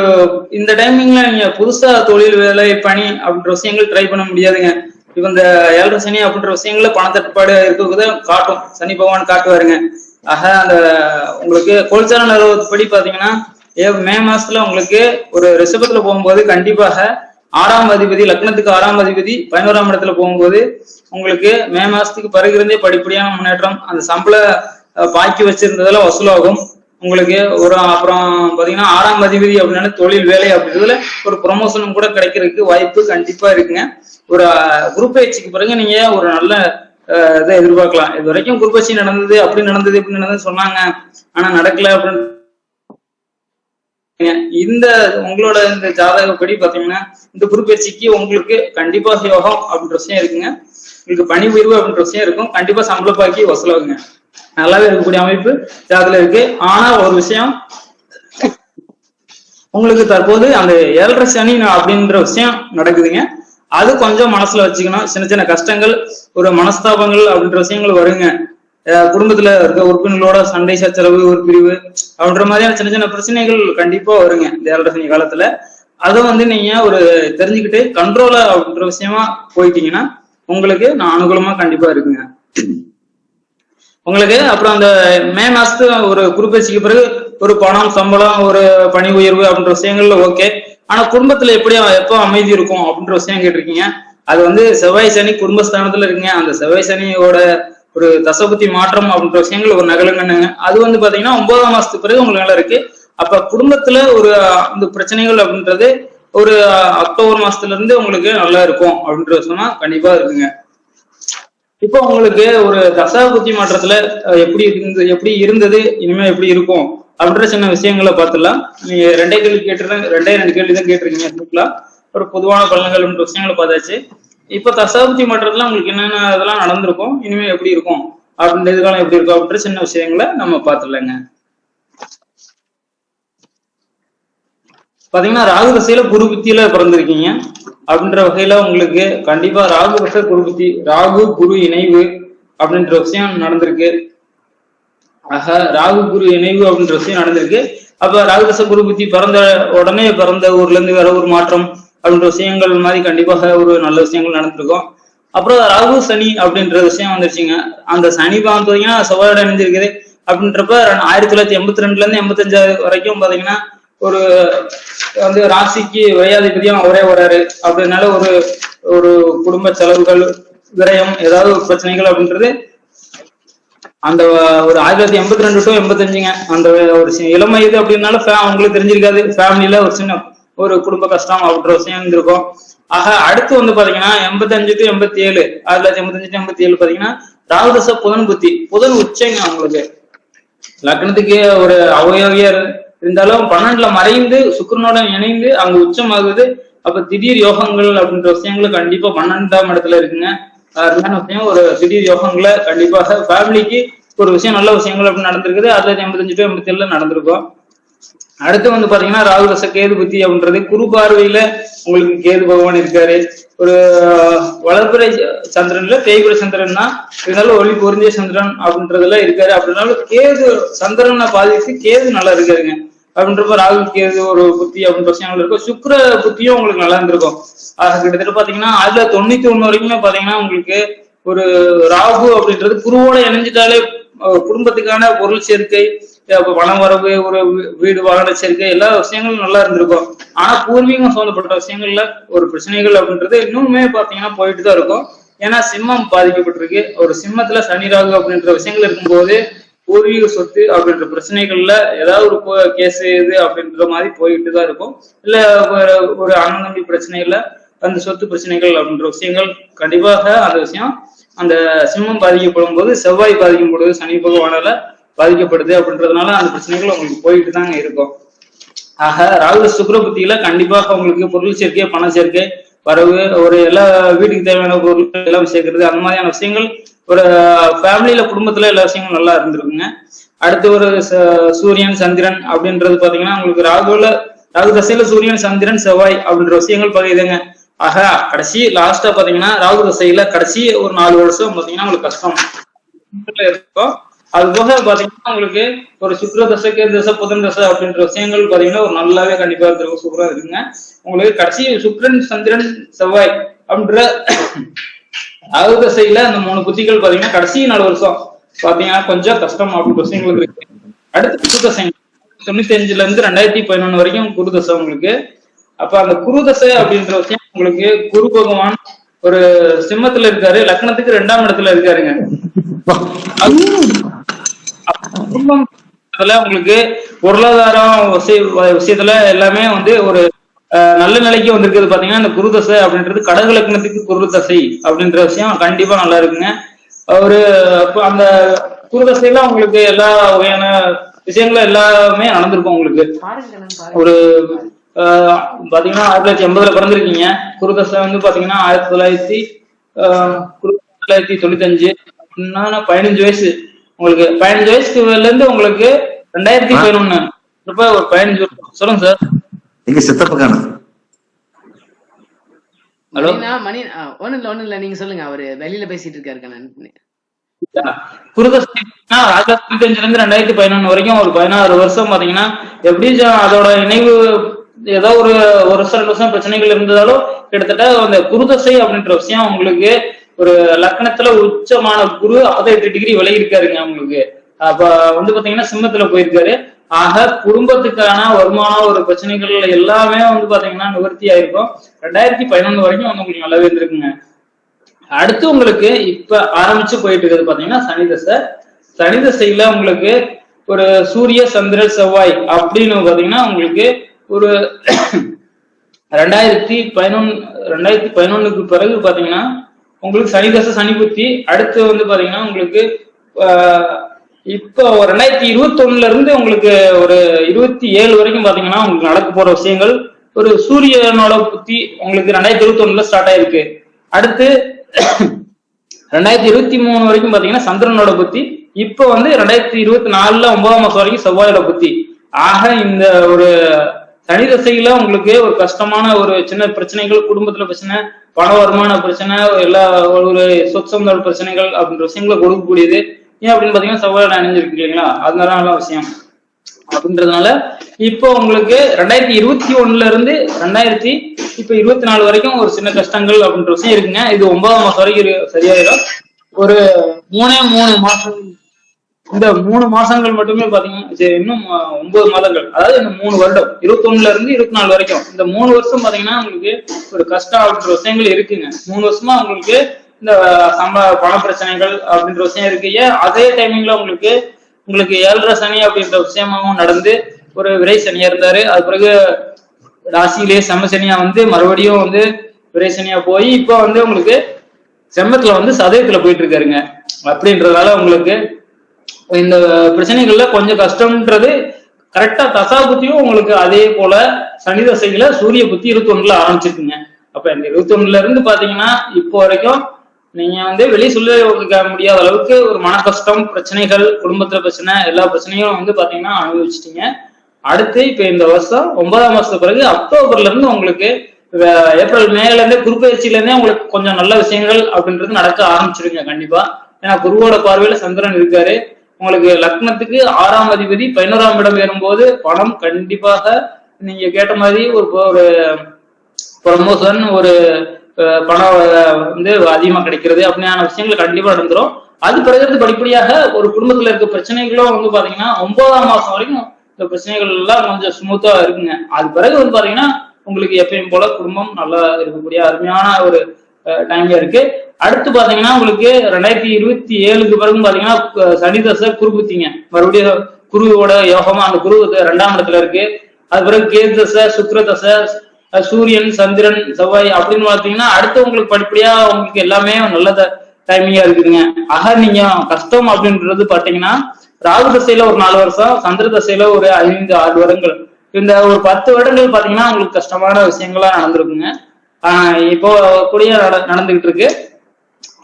S2: இந்த டைமிங்ல நீங்க புதுசா தொழில் வேலை பணி அப்படின்ற விஷயங்கள் ட்ரை பண்ண முடியாதுங்க. இப்ப இந்த 7.5 சனி அப்படின்ற விஷயங்கள பணத்தட்டுப்பாடு இருக்கிறத காட்டும், சனி பகவான் காட்டுவாருங்க. ஆக அந்த உங்களுக்கு கோல்சார நிலவரப்படி பாத்தீங்கன்னா மே மாசத்துல உங்களுக்கு ஒரு ரிஷபத்துல போகும்போது கண்டிப்பாக 6ஆம் அதிபதி, லக்னத்துக்கு 6ஆம் அதிபதி 11ஆம் இடத்துல போகும்போது உங்களுக்கு மே மாசத்துக்கு பிறகு இருந்தே படிப்படியான முன்னேற்றம், அந்த சம்பள பாக்கி வச்சிருந்ததெல்லாம் வசூலாகும் உங்களுக்கு. ஒரு அப்புறம் பாத்தீங்கன்னா 6ஆம் அதிபதி அப்படின்னா தொழில் வேலை அப்படின்றதுல ஒரு ப்ரொமோஷனும் கூட கிடைக்கிறதுக்கு வாய்ப்பு கண்டிப்பா இருக்குங்க. ஒரு குரூப் பயிற்சிக்கு பிறகு நீங்க ஒரு நல்ல இதை எதிர்பார்க்கலாம். இது வரைக்கும் குரூப் பயிற்சி நடந்தது அப்படி நடந்தது இப்படி நடந்ததுன்னு சொன்னாங்க, ஆனா நடக்கல அப்படின்னு. இந்த உங்களோட இந்த ஜாதகப்படி பாத்தீங்கன்னா இந்த குரு பயிற்சிக்கு உங்களுக்கு கண்டிப்பா யோகம் அப்படின்ற விஷயம் இருக்குங்க. உங்களுக்கு பணி உயர்வு அப்படின்ற விஷயம் இருக்கும், கண்டிப்பா சம்பள பாக்கி வசூலாகுங்க, நல்லாவே இருக்கக்கூடிய அமைப்பு ஜாதகத்துல இருக்கு. ஆனா ஒரு விஷயம் உங்களுக்கு தற்போது அந்த 7.5 சனி அப்படின்ற விஷயம் நடக்குதுங்க. அது கொஞ்சம் மனசுல வச்சுக்கணும். சின்ன சின்ன கஷ்டங்கள், ஒரு மனஸ்தாபங்கள் அப்படின்ற விஷயங்கள் வருங்க. குடும்பத்துல இருக்க உறுப்பினர்களோட சண்டை சச்சரவு, ஒரு பிரிவு அப்படின்ற மாதிரியான சின்ன சின்ன பிரச்சனைகள் கண்டிப்பா வருங்க இந்த 7.5 சனி காலத்துல. அதை வந்து நீங்க ஒரு தெரிஞ்சுக்கிட்டு கண்ட்ரோல அப்படின்ற விஷயமா போயிட்டீங்கன்னா உங்களுக்கு நான் அனுகூலமா கண்டிப்பா இருக்குங்க உங்களுக்கு. அப்புறம் அந்த மே மாசத்து ஒரு குருப்பயிற்சிக்கு பிறகு ஒரு பணம், சம்பளம், ஒரு பணி உயர்வு அப்படின்ற விஷயங்கள்ல ஓகே. ஆனா குடும்பத்துல எப்போ அமைதி இருக்கும் அப்படின்ற விஷயம் கேட்டிருக்கீங்க. அது வந்து செவ்வாய் சனி குடும்பஸ்தானத்துல இருக்குங்க. அந்த செவ்வாய் சனியோட ஒரு தசபுத்தி மாற்றம் அப்படின்ற விஷயங்கள் ஒரு நகலுங்கன்னு அது வந்து பாத்தீங்கன்னா 9ஆம் மாசத்துக்கு பிறகு உங்களுக்கு நல்லா இருக்கு. அப்ப குடும்பத்துல ஒரு இந்த பிரச்சனைகள் அப்படின்றது ஒரு அக்டோபர் மாசத்துல இருந்து உங்களுக்கு நல்லா இருக்கும் அப்படின்ற சொன்னா கண்டிப்பா இருக்குங்க. இப்போ உங்களுக்கு ஒரு தசாபுத்தி மாற்றத்துல எப்படி இருந்தது, இனிமே எப்படி இருக்கும் அப்படின்ற சின்ன விஷயங்களை பார்த்துலாம். நீங்க 2 கேள்வி கேட்டிருந்தேன், 2 கேள்விதான் கேட்டிருக்கீங்க. ஒரு பொதுவான பலன்கள் என்ற விஷயங்களை பார்த்தாச்சு. இப்ப தசாபுத்தி மாற்றத்துல உங்களுக்கு என்னென்ன இதெல்லாம் நடந்திருக்கும், இனிமே எப்படி இருக்கும் அப்படின்ற எதிர்காலம் எப்படி இருக்கும் அப்படின்ற சின்ன விஷயங்களை நம்ம பார்த்துடலாங்க. பாத்தீங்கன்னா ராகு தசையில குரு புத்தியில பிறந்திருக்கீங்க அப்படின்ற வகையில உங்களுக்கு கண்டிப்பா ராகு தசை குரு புத்தி, ராகு குரு இணைவு அப்படின்ற விஷயம் நடந்திருக்கு. ஆக ராகு குரு இணைவு அப்படின்ற விஷயம் நடந்திருக்கு. அப்ப ராகு தசை குரு புத்தி பிறந்த உடனே பிறந்த ஊர்ல இருந்து வேற ஒரு மாற்றம் அப்படின்ற விஷயங்கள் மாதிரி கண்டிப்பாக ஒரு நல்ல விஷயங்கள் நடந்திருக்கும். அப்புறம் ராகு சனி அப்படின்ற விஷயம் வந்துருச்சுங்க. அந்த சனி பார்த்தீங்கன்னா செவ்வாயோட இணைஞ்சிருக்குது அப்படின்றப்ப 1982 இருந்து 85 வரைக்கும் பாத்தீங்கன்னா ஒரு வந்து ராசிக்கு விரையாதிபதியும் அவரே வராரு. அப்படின்னால ஒரு ஒரு குடும்ப செலவுகள், விரயம், ஏதாவது பிரச்சனைகள் அப்படின்றது அந்த ஒரு 1982 to 85ங்க. அந்த ஒரு இளமை இது அப்படின்னால அவங்களுக்கு தெரிஞ்சிருக்காது. ஃபேமிலியில ஒரு சின்ன ஒரு குடும்ப கஷ்டம் அப்படின்ற விஷயம் இருந்திருக்கும். ஆக அடுத்து வந்து பாத்தீங்கன்னா 85 to 87, 1985 to 87 பாத்தீங்கன்னா ராகுதச புதன் புத்தி, புதன் உச்சங்க. அவங்களுக்கு லக்னத்துக்கு ஒரு அவயோகியா இருந்தாலும் 12ல மறைந்து சுக்கிரனோட இணைந்து அங்க உச்சமாகுது. அப்ப திடீர் யோகங்கள் அப்படின்ற விஷயங்கள் கண்டிப்பா 12ஆம் இடத்துல இருக்குங்க. அதுதான் விஷயம், ஒரு திடீர் யோகங்களை கண்டிப்பாக ஃபேமிலிக்கு ஒரு விஷயம், நல்ல விஷயங்கள் அப்படின்னு நடந்திருக்குது. 1985 to 87 நடந்திருக்கும். அடுத்து வந்து பாத்தீங்கன்னா ராகுதச கேது புத்தி அப்படின்றது குரு பார்வையில உங்களுக்கு கேது பகவான் இருக்காரு. ஒரு வளர்ப்புறை சந்திரன்ல தேய்புரை சந்திரன் தான் இருந்தாலும் ஒளி பொருந்திய சந்திரன் அப்படின்றதுல இருக்காரு. அப்படின்னாலும் கேது சந்திரனை பாதித்து கேது நல்லா இருக்காருங்க. அப்படின்றப்ப ராகு கேது ஒரு புத்தி அப்படின்ற விஷயங்கள் இருக்கும். சுக்கிர புத்தியும் உங்களுக்கு நல்லா இருந்திருக்கும். கிட்டத்தட்ட பாத்தீங்கன்னா 1991 வரைக்குமே பாத்தீங்கன்னா உங்களுக்கு ஒரு ராகு அப்படின்றது குருவோட இணைஞ்சிட்டாலே குடும்பத்துக்கான பொருள் சேர்க்கை, பணம் வரவு, ஒரு வீடு வாகன சேர்க்கை, எல்லா விஷயங்களும் நல்லா இருந்திருக்கும். ஆனா பூர்வீகம் சம்பந்தப்பட்ட விஷயங்கள்ல ஒரு பிரச்சனைகள் அப்படின்றது இன்னுமே பாத்தீங்கன்னா போயிட்டு தான் இருக்கும். ஏன்னா சிம்மம் பாதிக்கப்பட்டிருக்கு. ஒரு சிம்மத்துல சனி ராகு அப்படின்ற விஷயங்கள் இருக்கும்போது பூர்வீக சொத்து அப்படின்ற பிரச்சனைகள்ல ஏதாவது ஒரு கேஸ் இது அப்படின்ற மாதிரி போயிட்டு தான் இருக்கும். இல்ல ஒரு அண்ணன் தம்பி பிரச்சனைகள்ல அந்த சொத்து பிரச்சனைகள் அப்படின்ற விஷயங்கள் கண்டிப்பாக அந்த விஷயம் அந்த சிம்மம் பாதிக்கப்படும் போது, செவ்வாய் பாதிக்கும் பொழுது சனி பகவானால பாதிக்கப்படுது அப்படின்றதுனால அந்த பிரச்சனைகள் உங்களுக்கு போயிட்டு தாங்க இருக்கும். ஆக ராகு சுக்கிர புத்தியில கண்டிப்பாக உங்களுக்கு பொருள் சேர்க்கை, பண சேர்க்கை, வரவு, ஒரு எல்லா வீட்டுக்கு தேவையான பொருட்கள் எல்லாம் சேர்க்கிறது, அந்த மாதிரியான விஷயங்கள் ஒரு ஃபேமிலியில குடும்பத்துல எல்லா விஷயங்களும் நல்லா இருந்திருக்குங்க. அடுத்து ஒரு சூரியன் சந்திரன் அப்படின்றது பாத்தீங்கன்னா உங்களுக்கு ராகு தசையில சூரியன் சந்திரன் செவ்வாய் அப்படின்ற விஷயங்கள் பகிதுங்க. ஆக கடைசி லாஸ்டா பாத்தீங்கன்னா ராகு தசையில கடைசி ஒரு 4 வருஷம் பாத்தீங்கன்னா உங்களுக்கு கஷ்டம் இருக்கும். அது போக பாத்தீங்கன்னா உங்களுக்கு ஒரு சுக்கிர தசை கேது தசை புதன் தசை அப்படின்ற விஷயங்கள் பாத்தீங்கன்னா ஒரு நல்லாவே கண்டிப்பா இருக்கும், சூப்பரா இருக்குங்க. உங்களுக்கு கடைசி சுக்கிரன் சந்திரன் செவ்வாய் அப்படின்ற ராகு தசையில அந்த 3 புத்திகள் பாத்தீங்கன்னா கடைசி 4 வருஷம் பாத்தீங்கன்னா கொஞ்சம் கஷ்டம் அப்படின்ற விஷயங்கள் இருக்கு. அடுத்து குரு தசை 95ல இருந்து 2011 வரைக்கும் குரு தசை உங்களுக்கு. அப்ப அந்த குரு தசை அப்படின்ற விஷயம் உங்களுக்கு குரு பகவான் ஒரு சிம்மத்துல இருக்காரு, லக்னத்துக்கு 2ஆம் இடத்துல இருக்காருங்க. குடும்பம் உங்களுக்கு பொருளாதாரம் விஷயத்துல எல்லாமே வந்து ஒரு நல்ல நிலைக்கு வந்திருக்கிறது பாத்தீங்கன்னா இந்த குரு தசை அப்படின்றது கடக லக்னத்துக்கு குரு தசை அப்படின்ற விஷயம் கண்டிப்பா நல்லா இருக்குங்க. ஒரு அந்த குரு தசையில உங்களுக்கு எல்லா வகையான விஷயங்களும் எல்லாமே நடந்திருக்கும் உங்களுக்கு. ஒரு பாத்தீங்கன்னா 1980ல பிறந்திருக்கீங்க. குரு தசை வந்து பாத்தீங்கன்னா 1995 அப்படின்னா 15 வயசு உங்களுக்கு. 15 வயசுல இருந்து உங்களுக்கு 2011 ஒரு 15 வருஷம். சொல்லுங்க சார்.
S3: எங்க சித்தப்பக்கான
S1: ஹலோ மணி ஒண்ணு இல்ல நீங்க சொல்லுங்க, அவரு வெளியில பேசிட்டு இருக்காரு கண்ணன்.
S2: குருதசை 1995ல இருந்து 2011 வரைக்கும் ஒரு 16 வருஷம் பாத்தீங்கன்னா எப்படி அதோட நினைவு ஏதோ ஒரு வருஷம் 2 வருஷம் பிரச்சனைகள் இருந்ததாலும் கிட்டத்தட்ட அந்த குருதசை அப்படின்ற விஷயம் உங்களுக்கு ஒரு லக்னத்துல உச்சமான குரு 58 டிகிரி விலகி இருக்காருங்க உங்களுக்கு. அப்ப வந்து பாத்தீங்கன்னா சிம்மத்துல போயிருக்காரு. ஆக குடும்பத்துக்கான வருமானம் ஒரு பிரச்சனைகள் எல்லாமே வந்து பாத்தீங்கன்னா நிவர்த்தி ஆயிருக்கும். 2011 வரைக்கும் வந்து உங்களுக்கு நல்லாவே இருந்திருக்குங்க. அடுத்து உங்களுக்கு இப்ப ஆரம்பிச்சு போயிட்டு இருக்கிறது பாத்தீங்கன்னா சனி தசை. சனி தசையில உங்களுக்கு ஒரு சூரிய சந்திரன் செவ்வாய் அப்படின்னு பாத்தீங்கன்னா உங்களுக்கு ஒரு 2011க்கு பிறகு பாத்தீங்கன்னா உங்களுக்கு சனி தசை சனி புத்தி. அடுத்து வந்து பாத்தீங்கன்னா உங்களுக்கு இப்போ 2021ல இருந்து உங்களுக்கு ஒரு 27 வரைக்கும் பாத்தீங்கன்னா உங்களுக்கு நடக்க போற விஷயங்கள் ஒரு சூரியனோட புத்தி உங்களுக்கு 2021ல ஸ்டார்ட் ஆயிருக்கு. அடுத்து 2023 வரைக்கும் பாத்தீங்கன்னா சந்திரனோட புத்தி. இப்ப வந்து 2024ல 9ஆம் மாசம் வரைக்கும் செவ்வாயோட புத்தி. ஆக இந்த ஒரு சனி தசையில உங்களுக்கு ஒரு கஷ்டமான ஒரு சின்ன பிரச்சனைகள், குடும்பத்துல பிரச்சனை, பண வருமான பிரச்சனை, எல்லா ஒரு சொந்த பிரச்சனைகள் அப்படின்ற விஷயங்களை கொடுக்கக்கூடியது. ஏன் அப்படின்னு பாத்தீங்கன்னா செவ்வாய் அணிஞ்சிருக்கு இல்லைங்களா, அதனால நல்ல விஷயம் அப்படின்றதுனால இப்போ உங்களுக்கு 2021ல இருந்து 2024 வரைக்கும் ஒரு சின்ன கஷ்டங்கள் அப்படின்ற விஷயம் இருக்குங்க. இது 9ஆம் மாசம் வரைக்கும் சரியாயிடும். ஒரு 3 மாசம், இந்த 3 மாசங்கள் மட்டுமே பாத்தீங்கன்னா இன்னும் 9 மாதங்கள், அதாவது இந்த 3 வருடம் 21ல இருந்து 24 வரைக்கும் இந்த 3 வருஷம் பாத்தீங்கன்னா உங்களுக்கு ஒரு கஷ்டம் அப்படின்ற விஷயங்கள் இருக்குங்க. 3 வருஷமா உங்களுக்கு இந்த பண பிரச்சனைகள் அப்படின்ற விஷயம் இருக்கு. அதே டைமிங்ல உங்களுக்கு 7.5 சனி அப்படின்ற விஷயமாவும் நடந்து ஒரு விரை சனியா இருந்தாரு. அது பிறகு ராசியிலேயே செம்ம சனியா வந்து மறுபடியும் வந்து விரை சனியா போய் இப்போ வந்து உங்களுக்கு செம்மத்துல வந்து சதயத்துல போயிட்டு இருக்காருங்க. அப்படின்றதால உங்களுக்கு இந்த பிரச்சனைகள்ல கொஞ்சம் கஷ்டம்ன்றது கரெக்டா தசா புத்தியும் உங்களுக்கு அதே போல சனி தசைகளை சூரிய புத்தி 21ல ஆரம்பிச்சிருக்குங்க. அப்ப இந்த 21ல இருந்து பாத்தீங்கன்னா இப்போ வரைக்கும் நீங்க வந்து வெளியே சொல்ல முடியாத அளவுக்கு ஒரு மன கஷ்டம், பிரச்சனைகள், குடும்பத்துல பிரச்சனை, எல்லா பிரச்சனையும் வந்து பாத்தீங்கன்னா அனுபவிச்சிட்டீங்க. அடுத்து இப்ப இந்த வருஷம் 9ஆம் மாசத்துக்கு பிறகு அக்டோபர்ல இருந்து உங்களுக்கு ஏப்ரல் மேல இருந்தே குரு பயிற்சியில இருந்தே உங்களுக்கு கொஞ்சம் நல்ல விஷயங்கள் அப்படின்றது நடக்க ஆரம்பிச்சிருங்க கண்டிப்பா. ஏன்னா குருவோட பார்வையில சந்திரன் இருக்காரு. உங்களுக்கு லக்னத்துக்கு 6ஆம் அதிபதி 11ஆம் இடம் ஏறும்போது பணம் கண்டிப்பாக நீங்க கேட்ட மாதிரி ஒரு ப்ரமோஷன், ஒரு பணம் வந்து அதிகமா கிடைக்கிறது அப்படியான விஷயங்கள் கண்டிப்பா நடந்துரும். அது பிறகு படிப்படியாக ஒரு குடும்பத்துல இருக்க பிரச்சனைகளும் வந்து பாத்தீங்கன்னா 9ஆம் மாசம் வரைக்கும் இந்த பிரச்சனைகள் எல்லாம் கொஞ்சம் ஸ்மூத்தா இருக்குங்க. அது பிறகு வந்து பாத்தீங்கன்னா உங்களுக்கு எப்பயும் போல குடும்பம் நல்லா இருக்கக்கூடிய அருமையான ஒரு டைம்ல இருக்கு. அடுத்து பாத்தீங்கன்னா உங்களுக்கு 2027க்கு பிறகு பாத்தீங்கன்னா சனி தசை குரு புத்திங்க, மறுபடியும் குருவோட யோகமா அந்த குரு 2ஆம் இடத்துல இருக்கு. அது பிறகு கேது தசை, சுக்கிர தசை, சூரியன் சந்திரன் செவ்வாய் அப்படின்னு பாத்தீங்கன்னா அடுத்து உங்களுக்கு படிப்படியா உங்களுக்கு எல்லாமே நல்ல டைமிங்கா இருக்குதுங்க. ஆக நீங்க கஷ்டம் அப்படின்றது பாத்தீங்கன்னா ராகு தசையில ஒரு 4 வருஷம், சந்திர தசையில ஒரு 5-6 வருடங்கள், இந்த ஒரு 10 வருடங்கள் பாத்தீங்கன்னா உங்களுக்கு கஷ்டமான விஷயங்களா நடந்திருக்குங்க. இப்போ கூடிய நடந்துகிட்டு இருக்கு.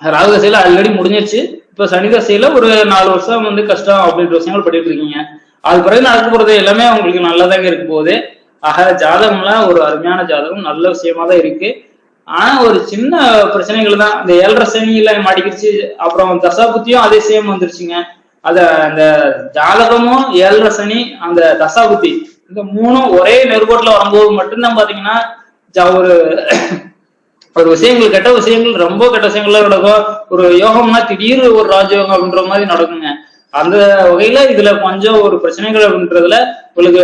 S2: ராகு தசையில ஆல்ரெடி முடிஞ்சிருச்சு. இப்ப சனி தசையில ஒரு 4 வருஷம் வந்து கஷ்டம் அப்படின்ற விஷயங்கள் படிட்டு இருக்கீங்க. அது பிறகு நடக்க போறது எல்லாமே உங்களுக்கு நல்லதாங்க இருக்க போகுது. ஆக ஜாதகம்லாம் ஒரு அருமையான ஜாதகம், நல்ல விஷயமா தான் இருக்கு. ஆனா ஒரு சின்ன பிரச்சனைகள் தான், இந்த 7.5 சனியில மாட்டிக்கிடுச்சு. அப்புறம் தசாபுத்தியும் அதே சேம் வந்துருச்சுங்க. அந்த ஜாதகமும் 7.5 சனி, அந்த தசாபுத்தி, இந்த மூணும் ஒரே நெருக்கோட்டில் வரும்போது மட்டும்தான் பாத்தீங்கன்னா ஒரு ஒரு விஷயங்கள், கெட்ட விஷயங்கள், ரொம்ப கெட்ட விஷயங்கள்லாம் நடக்கும். ஒரு யோகம்னா திடீர்னு ஒரு ராஜயோகம் அப்படின்ற மாதிரி நடக்குங்க. அந்த வகையில இதுல கொஞ்சம் ஒரு பிரச்சனைகள் அப்படின்றதுல உங்களுக்கு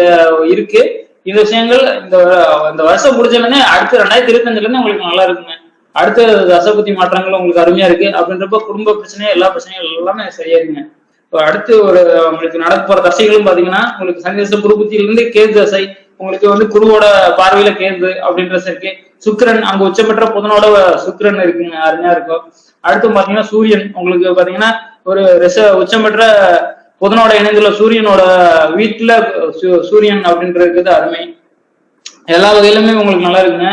S2: இருக்கு. இந்த விஷயங்கள் இந்த வருஷம் முடிஞ்சோடனே அடுத்து 2025ல இருந்து உங்களுக்கு நல்லா இருக்குங்க. அடுத்த தசபுத்தி மாற்றங்கள் உங்களுக்கு அருமையா இருக்கு. அப்படின்றப்ப குடும்ப பிரச்சனை, எல்லா பிரச்சனைகள் எல்லாமே சரியா இருக்குங்க. இப்போ அடுத்து ஒரு உங்களுக்கு நடக்க போற தசைகளும் பாத்தீங்கன்னா, உங்களுக்கு சனி தசை குரு புத்தியிலிருந்து கேது தசை, உங்களுக்கு வந்து குருவோட பார்வையில கேது அப்படின்ற இருக்கு. சுக்கிரன் அங்க உச்சமற்ற புதனோட சுக்கிரன் இருக்குங்க, அருமையா இருக்கும். அடுத்து பாத்தீங்கன்னா சூரியன் உங்களுக்கு பாத்தீங்கன்னா ஒரு உச்சமற்ற புதனோட இணைந்துள்ள சூரியனோட வீட்டுல சூரியன் அப்படின்றது அருமை. எல்லா வகையிலுமே உங்களுக்கு நல்லா இருக்குங்க.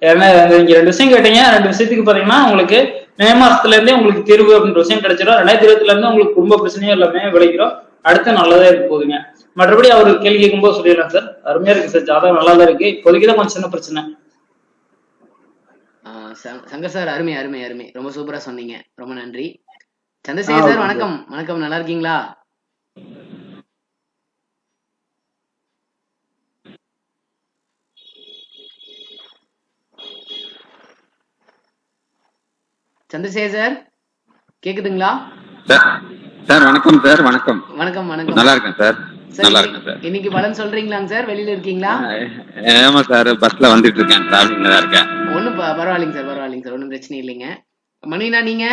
S2: ஏன்னா நீங்க 2 விஷயம் கேட்டீங்க. 2 விஷயத்துக்கு பாத்தீங்கன்னா உங்களுக்கு மே மாசத்துல இருந்தே உங்களுக்கு தீர்வு அப்படின்ற விஷயம் கிடைச்சிடும். 2020ல இருந்து உங்களுக்கு ரொம்ப பிரச்சனையும் எல்லாமே விளைக்கிறோம். அடுத்து நல்லதா இருக்க போகுதுங்க. மற்றபடி அவரு கேள்வி கேட்கும்போது சொல்லிடலாம் சார். அருமையா இருக்கு சார், ஜாதகம் நல்லா தான் இருக்கு. இப்போதைக்குதான் கொஞ்சம் சின்ன பிரச்சனை.
S1: சங்கர் சார், அருமை அருமை அருமை, ரொம்ப சூப்பரா சொன்னீங்க, ரொம்ப நன்றி. சந்திரசேகர் சார், வணக்கம். வணக்கம், நல்லா இருக்கீங்களா? சந்திரசேகர் சார், கேக்குதுங்களா?
S3: சார் வணக்கம் சார். வணக்கம்
S1: வணக்கம் வணக்கம்.
S3: நல்லா இருக்கேன் சார். நல்லா இருக்கேன் சார்.
S1: இன்னைக்கு பலன் சொல்றீங்களாங்க சார்? வெளியில இருக்கீங்களா?
S3: ஆமா சார், பஸ்ல வந்துட்டு இருக்கேன், டிராவலிங்ல தான் இருக்கேன்.
S1: ஒன்னும் பரவாயில்லைங்க சார், பரவாயில்லைங்க சார், ஒன்னும் பிரச்சனை இல்லைங்க. மணினா நீங்க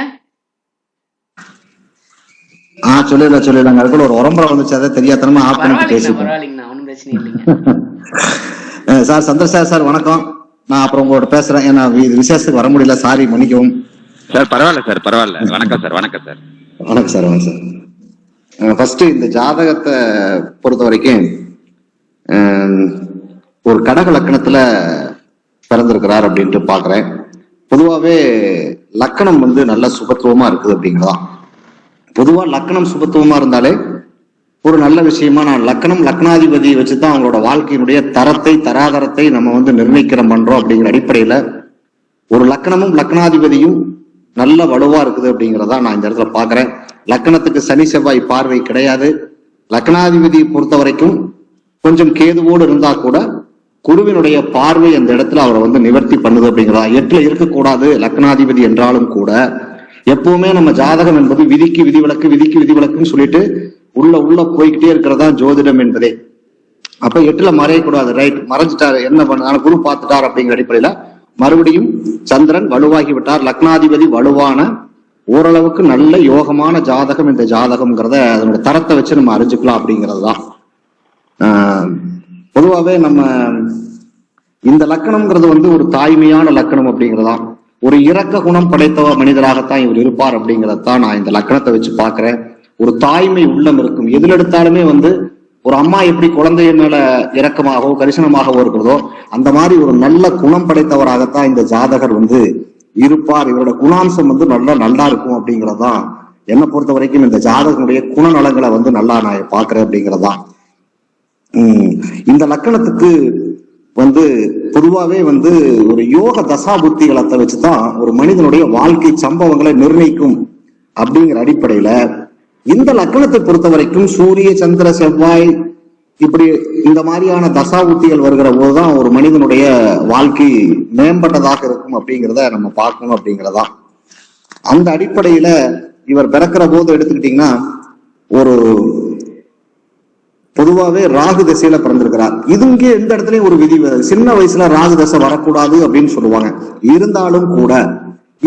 S4: சொல்லிடலாம். அதுக்குள்ள ஒரு உரம்பரை வந்துச்சு, அதை தெரியாதனமா ஆஃப் பண்ணி பேசிட்டேன்.
S1: பரவாயில்லைங்கண்ணா, ஒன்னும் பிரச்சனை இல்லைங்க.
S4: சார் சந்திரசேகர் சார் வணக்கம். நான் அப்புறம் உங்களோட பேசுறேன். ஏன்னா இது விசேஷத்துக்கு வர முடியல, சாரி, மன்னிக்கவும்
S3: சார். பரவாயில்ல சார், பரவாயில்ல. வணக்கம் சார். வணக்கம் சார்.
S4: வணக்கம் சார். வணக்கம் சார். ஃபர்ஸ்ட் இந்த ஜாதகத்தை பொறுத்த வரைக்கும் ஒரு கடக லக்கணத்துல பிறந்திருக்கிறார் அப்படின்ட்டு பாக்குறேன். பொதுவாவே லக்கணம் வந்து நல்ல சுபத்துவமா இருக்குது அப்படிங்கிறதான். பொதுவா லக்கணம் சுபத்துவமா இருந்தாலே ஒரு நல்ல விஷயமா, நான் லக்னாதிபதியை வச்சுதான் அவங்களோட வாழ்க்கையினுடைய தரத்தை, தராதரத்தை நம்ம வந்து நிர்ணயிக்கிறோம் பண்றோம் அப்படிங்கிற அடிப்படையில ஒரு லக்கணமும் லக்னாதிபதியும் நல்ல வலுவா இருக்குது அப்படிங்கிறதா நான் இந்த இடத்துல பாக்குறேன். லக்கணத்துக்கு சனி செவ்வாய் பார்வை கிடையாது. லக்னாதிபதியை பொறுத்த வரைக்கும் கொஞ்சம் கேதுவோடு இருந்தா கூட குருவினுடைய பார்வை அந்த இடத்துல அவரை வந்து நிவர்த்தி பண்ணுது அப்படிங்கிறதா. 8ல இருக்கக்கூடாது லக்னாதிபதி என்றாலும் கூட எப்பவுமே நம்ம ஜாதகம் என்பது விதிக்கு விதிவிலக்கு, விதிக்கு விதிவிலக்குன்னு சொல்லிட்டு உள்ள போய்கிட்டே இருக்கிறதா ஜோதிடம் என்பதே. அப்ப 8ல மறையக்கூடாது, ரைட், மறைஞ்சிட்டாரு, என்ன பண்ண குரு பார்த்துட்டார் அப்படிங்கிற அடிப்படையில மறுபடியும் சந்திரன் வலுவாகி விட்டார். லக்னாதிபதி வலுவான ஓரளவுக்கு நல்ல யோகமான ஜாதகம் இந்த ஜாதகம்ங்கிறத அதனோட தரத்தை வச்சு நம்ம அறிஞ்சுக்கலாம் அப்படிங்கிறது தான். பொதுவாகவே நம்ம இந்த லக்கணம்ங்கிறது வந்து ஒரு தாய்மையான லக்கணம் அப்படிங்கிறதா. ஒரு இரக்க குணம் படைத்த மனிதராகத்தான் இவர் இருப்பார் அப்படிங்கிறதான் நான் இந்த லக்கணத்தை வச்சு பாக்குறேன். ஒரு தாய்மை உள்ளம் இருக்கும். எதில் எடுத்தாலுமே வந்து ஒரு அம்மா எப்படி குழந்தைய மேல இரக்கமாகவோ கரிசனமாகவோ இருக்கிறதோ அந்த மாதிரி ஒரு நல்ல குணம் படைத்தவராகத்தான் இந்த ஜாதகர் வந்து இருப்பார். இவரோட குணாம்சம் வந்து நல்லா இருக்கும் அப்படிங்கிறதான் என்னை பொறுத்த வரைக்கும் இந்த ஜாதகனுடைய குணநலங்களை வந்து நல்லா நான் பாக்குறேன் அப்படிங்கிறதான். இந்த லக்கணத்துக்கு வந்து பொதுவாவே வந்து ஒரு யோக தசா புத்திகளத்தை வச்சுதான் ஒரு மனிதனுடைய வாழ்க்கை சம்பவங்களை நிர்ணயிக்கும் அப்படிங்கிற அடிப்படையில இந்த லக்கணத்தை பொறுத்த வரைக்கும் சூரிய சந்திர செவ்வாய் இப்படி இந்த மாதிரியான தசா புத்திகள் வருகிற போதுதான் ஒரு மனிதனுடைய வாழ்க்கை மேம்பட்டதாக இருக்கும் அப்படிங்கிறத நம்ம பார்க்கணும் அப்படிங்கிறதா. அந்த அடிப்படையில இவர் பிறக்கிற போது எடுத்துக்கிட்டீங்கன்னா ஒரு பொதுவாவே ராகு திசையில பிறந்திருக்கிறார். இது இங்கே எந்த இடத்துலயும் ஒரு விதி, சின்ன வயசுல ராகு தசை வரக்கூடாது அப்படின்னு சொல்லுவாங்க. இருந்தாலும் கூட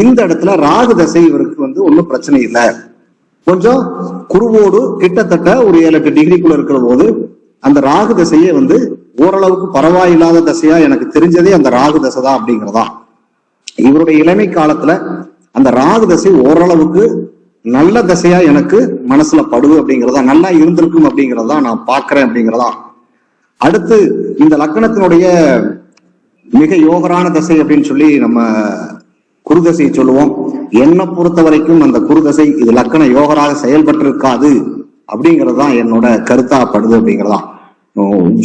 S4: இந்த இடத்துல ராகு தசை இவருக்கு வந்து ஒன்றும் பிரச்சனை இல்லை. கொஞ்சம் குருவோடு கிட்டத்தட்ட ஒரு 7-8 டிகிரிக்குள்ள இருக்கிற போது அந்த ராகு தசையே வந்து ஓரளவுக்கு பரவாயில்லாத தசையா எனக்கு தெரிஞ்சதே அந்த ராகு தசை தான் அப்படிங்கிறதா. இவருடைய இளமை காலத்துல அந்த ராகு தசை ஓரளவுக்கு நல்ல தசையா எனக்கு மனசுல படுது அப்படிங்கிறதா, நல்லா இருந்திருக்கும் அப்படிங்கிறதா நான் பாக்குறேன் அப்படிங்கிறதா. அடுத்து இந்த லக்கணத்தினுடைய மிக யோகரான தசை அப்படின்னு சொல்லி நம்ம குரு தசையை சொல்லுவோம். என்னை பொறுத்த வரைக்கும் அந்த குருதசை இது லக்கண யோகராக செயல்பட்டிருக்காது அப்படிங்கிறது தான் என்னோட கருத்தாப்படுது அப்படிங்கிறதா.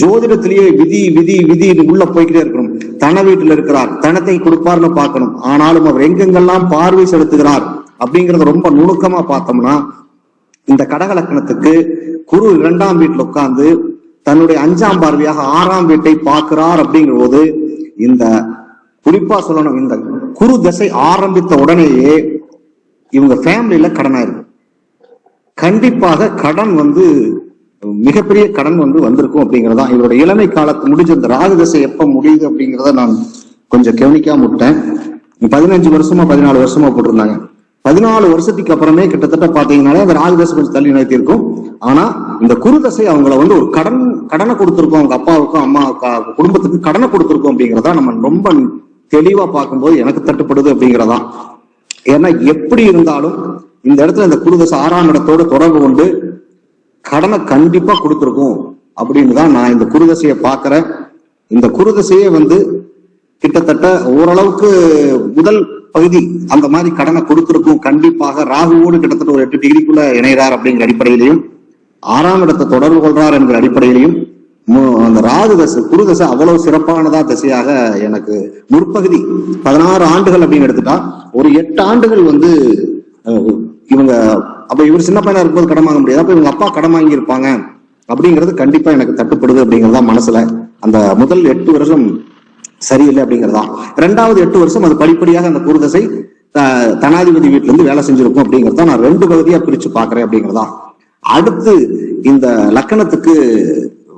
S4: ஜோதிடத்திலேயே விதி விதி விதி உள்ள போய்கிட்டே இருக்கணும். தன வீட்டுல இருக்கிறார், தனத்தை கொடுப்பார்னு பார்க்கணும். ஆனாலும் அவர் எங்கெங்கெல்லாம் பார்வை செலுத்துகிறார் அப்படிங்கறத ரொம்ப நுணுக்கமா பார்த்தோம்னா, இந்த கடக லக்கணத்துக்கு குரு 2ஆம் வீட்டுல உட்கார்ந்து தன்னுடைய 5ஆம் பார்வையாக 6ஆம் வீட்டை பார்க்கிறார் அப்படிங்கிற போது, இந்த குறிப்பா சொல்லணும், இந்த குரு தசை ஆரம்பித்த உடனேயே இவங்க ஃபேமிலியில கடனா இருக்கு. கண்டிப்பாக கடன் மிகப்பெரிய கடன் வந்திருக்கும் அப்படிங்கறதா. இவருடைய இளமை காலத்து முடிஞ்ச இந்த ராகு தசை எப்ப முடியுது அப்படிங்கிறத நான் கொஞ்சம் கவனிக்காம விட்டேன். 15 வருஷமா 14 வருஷமா போட்டிருந்தாங்க. 14 வருஷத்துக்கு அப்புறமே கிட்டத்தட்ட பாத்தீங்கன்னாலே அந்த ராகு தசை கொஞ்சம் தள்ளி நிறுத்தி இருக்கும். ஆனா இந்த குரு தசை அவங்கள ஒரு கடனை கொடுத்திருக்கோம், அவங்க அப்பாவுக்கும் அம்மா குடும்பத்துக்கு கடனை கொடுத்திருக்கோம் அப்படிங்கிறதா நம்ம ரொம்ப தெளிவா பார்க்கும்போது எனக்கு தட்டுப்படுது அப்படிங்கிறதா. ஏன்னா எப்படி இருந்தாலும் இந்த இடத்துல இந்த குரு தசை 6ஆம் இடத்தோட தொடர்பு கொண்டு கடனை கண்டிப்பா கொடுத்துருக்கும் அப்படின்னு தான் நான் இந்த குருதசையை பாக்குறேன். இந்த குருதசையை கிட்டத்தட்ட ஓரளவுக்கு முதல் பகுதி அந்த மாதிரி கடனை கொடுத்திருக்கும். கண்டிப்பாக ராகுவோடு கிட்டத்தட்ட ஒரு 8 டிகிரிக்குள்ள இணைகிறார் அப்படிங்கிற அடிப்படையிலையும், 6ஆம் இடத்தை தொடர்பு கொள்றார் என்கிற அடிப்படையிலையும், அந்த ராகு தசை குருதசை அவ்வளவு சிறப்பானதா திசையாக எனக்கு முற்பகுதி 16 ஆண்டுகள் அப்படின்னு எடுத்துட்டா, ஒரு 8 ஆண்டுகள் இவங்க அப்ப இவர் சின்ன பையனா இருக்கும்போது கடன் வாங்க முடியாது, அப்ப இவங்க அப்பா கடன் வாங்கி இருப்பாங்க அப்படிங்கிறது கண்டிப்பா எனக்கு தட்டுப்படுது அப்படிங்கறதா மனசுல. அந்த முதல் 8 வருஷம் சரியில்லை அப்படிங்கிறதா. 2வது 8 வருஷம் அது படிப்படியாக அந்த குருதசை தனாதிபதி வீட்டுல இருந்து வேலை செஞ்சிருக்கும் அப்படிங்கறத நான் 2 பகுதியா பிரிச்சு பாக்குறேன் அப்படிங்கிறதா. அடுத்து இந்த லக்கணத்துக்கு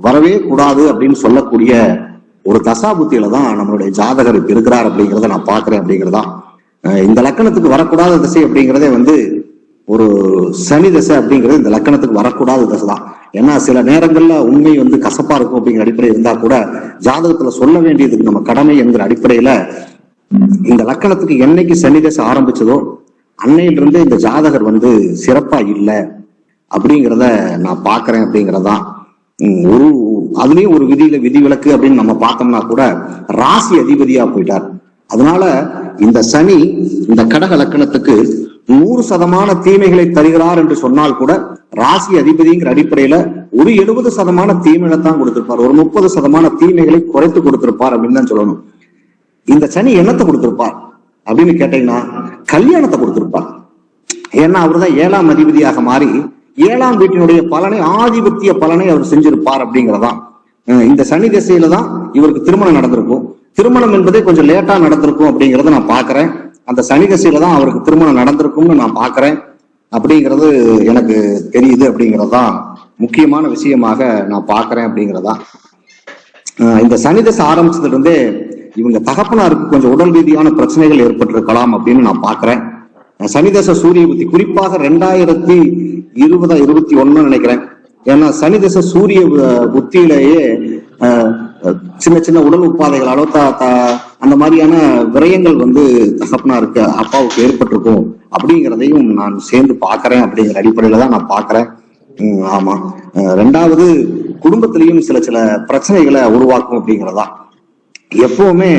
S4: வரவே கூடாது அப்படின்னு சொல்லக்கூடிய ஒரு தசாபுத்தியில தான் நம்மளுடைய ஜாதகர் இப்ப இருக்கிறார் அப்படிங்கிறத நான் பாக்குறேன் அப்படிங்கிறதா. இந்த லக்கணத்துக்கு வரக்கூடாத திசை அப்படிங்கிறதே ஒரு சனி தசை அப்படிங்கிறது இந்த லக்கணத்துக்கு வரக்கூடாத தசை தான். ஏன்னா சில நேரங்கள்ல உண்மை கசப்பா இருக்கும் அப்படிங்கிற அடிப்படையில் இருந்தா கூட ஜாதகத்துல சொல்ல வேண்டியதுக்கு நம்ம கடமை என்கிற அடிப்படையில இந்த லக்கணத்துக்கு என்னைக்கு சனி தசை ஆரம்பிச்சதோ அன்னையிலிருந்து இந்த ஜாதகர் சிறப்பா இல்லை அப்படிங்கிறத நான் பாக்குறேன் அப்படிங்கிறதான். அதுலயும் ஒரு விதி விலக்கு அப்படின்னு நம்ம பார்த்தோம்னா கூட ராசி அதிபதியா போயிட்டார். அதனால இந்த சனி இந்த கடக லக்கணத்துக்கு 100% தீமைகளை தருகிறார் என்று சொன்னால் கூட ராசி அதிபதிங்கிற அடிப்படையில ஒரு 70% தீமைகளை தான் கொடுத்திருப்பார், ஒரு 30% தீமைகளை குறைத்து கொடுத்திருப்பார் அப்படின்னு தான் சொல்லணும். இந்த சனி என்னத்தை கொடுத்திருப்பார் அப்படின்னு கேட்டீங்கன்னா கல்யாணத்தை கொடுத்திருப்பார். ஏன்னா அவர் தான் 7ஆம் அதிபதியாக மாறி 7ஆம் வீட்டினுடைய பலனை, ஆதிபத்திய பலனை அவர் செஞ்சிருப்பார் அப்படிங்கிறதான். இந்த சனி திசையில தான் இவருக்கு திருமணம் நடந்திருக்கும். திருமணம் என்பதே கொஞ்சம் லேட்டா நடந்திருக்கும் அப்படிங்கறத நான் பாக்குறேன். அந்த சனி திசையில தான் அவருக்கு திருமணம் நடந்திருக்கும்னு நான் பாக்குறேன் அப்படிங்கிறது எனக்கு தெரியுது அப்படிங்கறதுதான் முக்கியமான விஷயமாக நான் பாக்குறேன் அப்படிங்கிறதா. இந்த சனி திசை ஆரம்பிச்சதுல இருந்தே இவங்க தகப்பனாருக்கு கொஞ்சம் உடல் ரீதியான பிரச்சனைகள் ஏற்பட்டிருக்கலாம் அப்படின்னு நான் பாக்குறேன். சனிதச சூரிய புத்தி குறிப்பாக 2020-21 நினைக்கிறேன். ஏன்னா சனிதச சூரிய புத்தியிலேயே சின்ன சின்ன உடல் உபாதைகளாலோ அந்த மாதிரியான விரயங்கள் தகப்பனாருக்கு அப்பாவுக்கு ஏற்பட்டிருக்கும் அப்படிங்கிறதையும் நான் சேர்ந்து பாக்குறேன் அப்படிங்கிற அடிப்படையில தான் நான் பாக்குறேன். ஆமா, 2வது குடும்பத்திலையும் சில சில பிரச்சனைகளை உருவாக்கும் அப்படிங்கிறதா. எப்பவுமே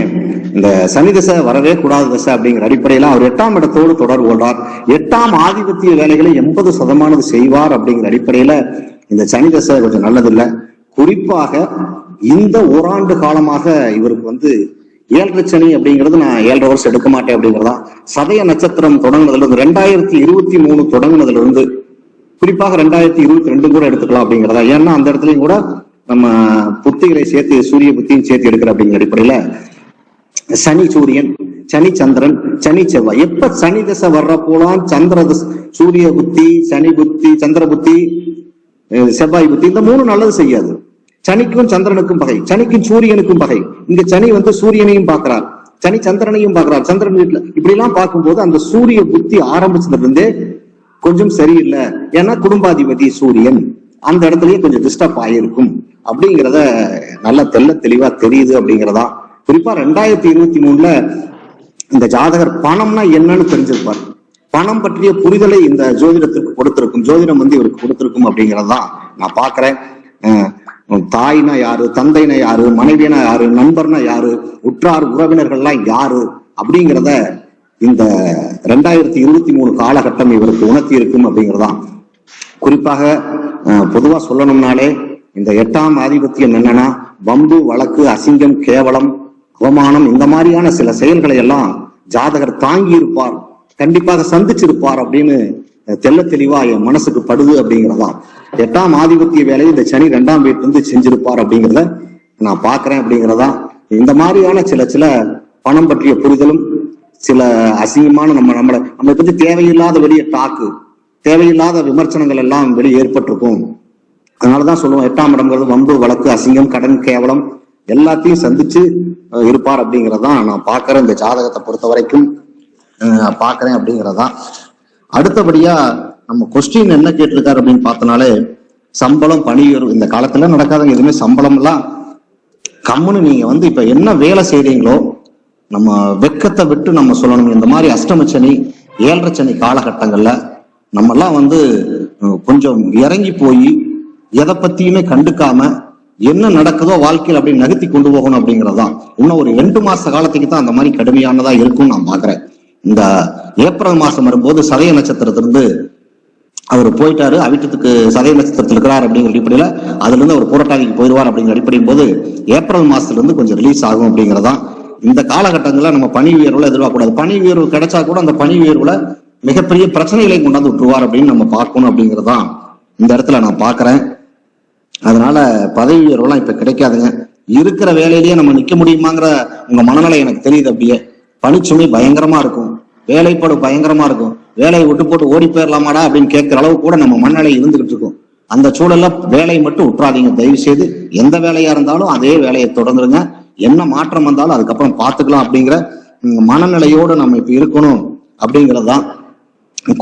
S4: இந்த சனி திசை வரவே கூடாத திசை அப்படிங்கிற அடிப்படையில அவர் 8ஆம் இடத்தோடு தொடர்பு கொள்றார். 8ஆம் ஆதிபத்திய வேலைகளை 80% செய்வார் அப்படிங்கிற அடிப்படையில இந்த சனி திசை கொஞ்சம் நல்லதில்லை. குறிப்பாக இந்த ஓராண்டு காலமாக இவருக்கு 7 சனி அப்படிங்கிறது நான் 7.5 வருஷம் எடுக்க மாட்டேன் அப்படிங்கிறதா. சதய நட்சத்திரம் தொடங்குனதுல இருந்து 2023 தொடங்குனதுல இருந்து குறிப்பாக 2022 கூட எடுத்துக்கலாம் அப்படிங்கிறதா. ஏன்னா அந்த இடத்துலயும் கூட நம்ம புத்திகளை சேர்த்து சூரிய புத்தியும் சேர்த்து எடுக்கிற அப்படிங்கிற அடிப்படையில சனி சூரியன், சனி சந்திரன், சனி செவ்வாய், எப்ப சனி திசை வர்ற போலாம் சூரிய புத்தி, சனி புத்தி, சந்திர புத்தி, செவ்வாய் புத்தி இந்த 3 நல்லது செய்யாது. சனிக்கும் சந்திரனுக்கும் பகை, சனிக்கும் சூரியனுக்கும் பகை. இங்க சனி சூரியனையும் பார்க்கிறார், சனி சந்திரனையும் பார்க்கிறார். சந்திரன் வீட்டுல இப்படி எல்லாம் பார்க்கும்போது அந்த சூரிய புத்தி ஆரம்பிச்சதுல இருந்தே கொஞ்சம் சரியில்லை. ஏன்னா குடும்பாதிபதி சூரியன் அந்த இடத்துலயே கொஞ்சம் டிஸ்டர்ப் ஆகிருக்கும் அப்படிங்கிறத நல்ல தெளிவா தெரியுது அப்படிங்கிறதா. குறிப்பா 2023 இந்த ஜாதகர் பணம்னா என்னன்னு தெரிஞ்சிருப்பார். பணம் பற்றிய புரிதலை இந்த ஜோதிடத்திற்கு கொடுத்திருக்கும், ஜோதிடம் இவருக்கு கொடுத்திருக்கும் அப்படிங்கிறதான் நான் பாக்குறேன். தாய்னா யாரு, தந்தைனா யாரு, மனைவினா யாரு, நண்பர்னா யாரு, உற்றார் உறவினர்கள்லாம் யாரு அப்படிங்கிறத இந்த 2023 காலகட்டம் இவருக்கு உணர்த்தி இருக்கும் அப்படிங்கிறதான். குறிப்பாக பொதுவா சொல்லணும்னாலே இந்த 8ஆம் ஆதிபத்தியம் என்னன்னா வம்பு, வழக்கு, அசிங்கம், கேவலம், அவமானம், இந்த மாதிரியான சில செயல்களை எல்லாம் ஜாதகர் தாங்கி இருப்பார், கண்டிப்பாக சந்திச்சிருப்பார் அப்படின்னு தெள்ள தெளிவா என் மனசுக்கு படுது அப்படிங்கிறதான். 8ஆம் ஆதிபத்திய வேலையை இந்த சனி 2ஆம் வீட்டிலிருந்து செஞ்சிருப்பார் அப்படிங்கிறத நான் பாக்குறேன் அப்படிங்கிறதா. இந்த மாதிரியான சில பணம் பற்றிய புரிதலும், சில அசிங்கமான நம்மளை பத்தி தேவையில்லாத வெளியே டாக்கு, தேவையில்லாத விமர்சனங்கள் எல்லாம் வெளியே ஏற்பட்டிருக்கும். அதனாலதான் சொல்லுவோம் 8ஆம் இடம்ங்கிறது வம்பு, வழக்கு, அசிங்கம், கடன், கேவலம் எல்லாத்தையும் சந்திச்சு இருப்பார் அப்படிங்கிறதான் நான் பாக்குறேன். இந்த ஜாதகத்தை பொறுத்த வரைக்கும் பாக்குறேன் அப்படிங்கிறதா. அடுத்தபடியா நம்ம கொஸ்டின் என்ன கேட்டிருக்காரு அப்படின்னு பார்த்தனாலே சம்பளம், பணி உயர்வு இந்த காலத்துல நடக்காதுங்க எதுவுமே. சம்பளம் எல்லாம் கம்முன்னு நீங்க இப்ப என்ன வேலை செய்றீங்களோ நம்ம வெக்கத்தை விட்டு நம்ம சொல்லணும். இந்த மாதிரி அஷ்டமச்சனி, 7.5 சனி காலகட்டங்கள்ல நம்ம எல்லாம் கொஞ்சம் இறங்கி போய் எதை பத்தியுமே கண்டுக்காம என்ன நடக்குதோ வாழ்க்கையில் அப்படி நகர்த்தி கொண்டு போகணும் அப்படிங்கறதுதான். இன்னும் ஒரு 2 மாச காலத்துக்கு தான் அந்த மாதிரி கடுமையானதா இருக்கும்னு நான் பாக்குறேன். இந்த ஏப்ரல் மாசம் வரும்போது சதய நட்சத்திரத்திலிருந்து அவர் போயிட்டாரு, அவிட்டத்துக்கு சதய நட்சத்திரத்தில் இருக்கிறார் அப்படிங்கிற அடிப்படையில அதுல இருந்து அவர் புரட்டாதிக்கு போயிடுவார் அப்படிங்கிற அடிப்படையும் போது ஏப்ரல் மாசத்துல இருந்து கொஞ்சம் ரிலீஸ் ஆகும் அப்படிங்கிறதான். இந்த காலகட்டங்களில் நம்ம பணி உயர்வுல எதிர்பார்க்கக்கூடாது. பணி உயர்வு கிடைச்சா கூட அந்த பணி உயர்வுல மிகப்பெரிய பிரச்சனைகளை கொண்டாந்து விட்டுருவார் அப்படின்னு நம்ம பார்க்கணும் அப்படிங்கிறதான் இந்த இடத்துல நான் பாக்குறேன். அதனால பதவி உயர்வுலாம் இப்ப கிடைக்காதுங்க. இருக்கிற வேலையிலேயே நம்ம நிக்க முடியுமாங்கிற உங்க மனநிலை எனக்கு தெரியுது. அப்படியே பணிச்சுமை பயங்கரமா இருக்கும், வேலைப்பாடு பயங்கரமா இருக்கும். வேலையை விட்டு போட்டு ஓடி போயிடலாமாடா அப்படின்னு கேட்கிற அளவு கூட நம்ம மனநிலை இருந்துகிட்டு இருக்கும். அந்த சூழல்ல வேலையை மட்டும் விட்டுறாதீங்க தயவு செய்து. எந்த வேலையா இருந்தாலும் அதே வேலையை தொடர்ந்துருங்க. என்ன மாற்றம் வந்தாலும் அதுக்கப்புறம் பார்த்துக்கலாம் அப்படிங்கிற மனநிலையோடு நம்ம இப்ப இருக்கணும் அப்படிங்கிறதுதான்.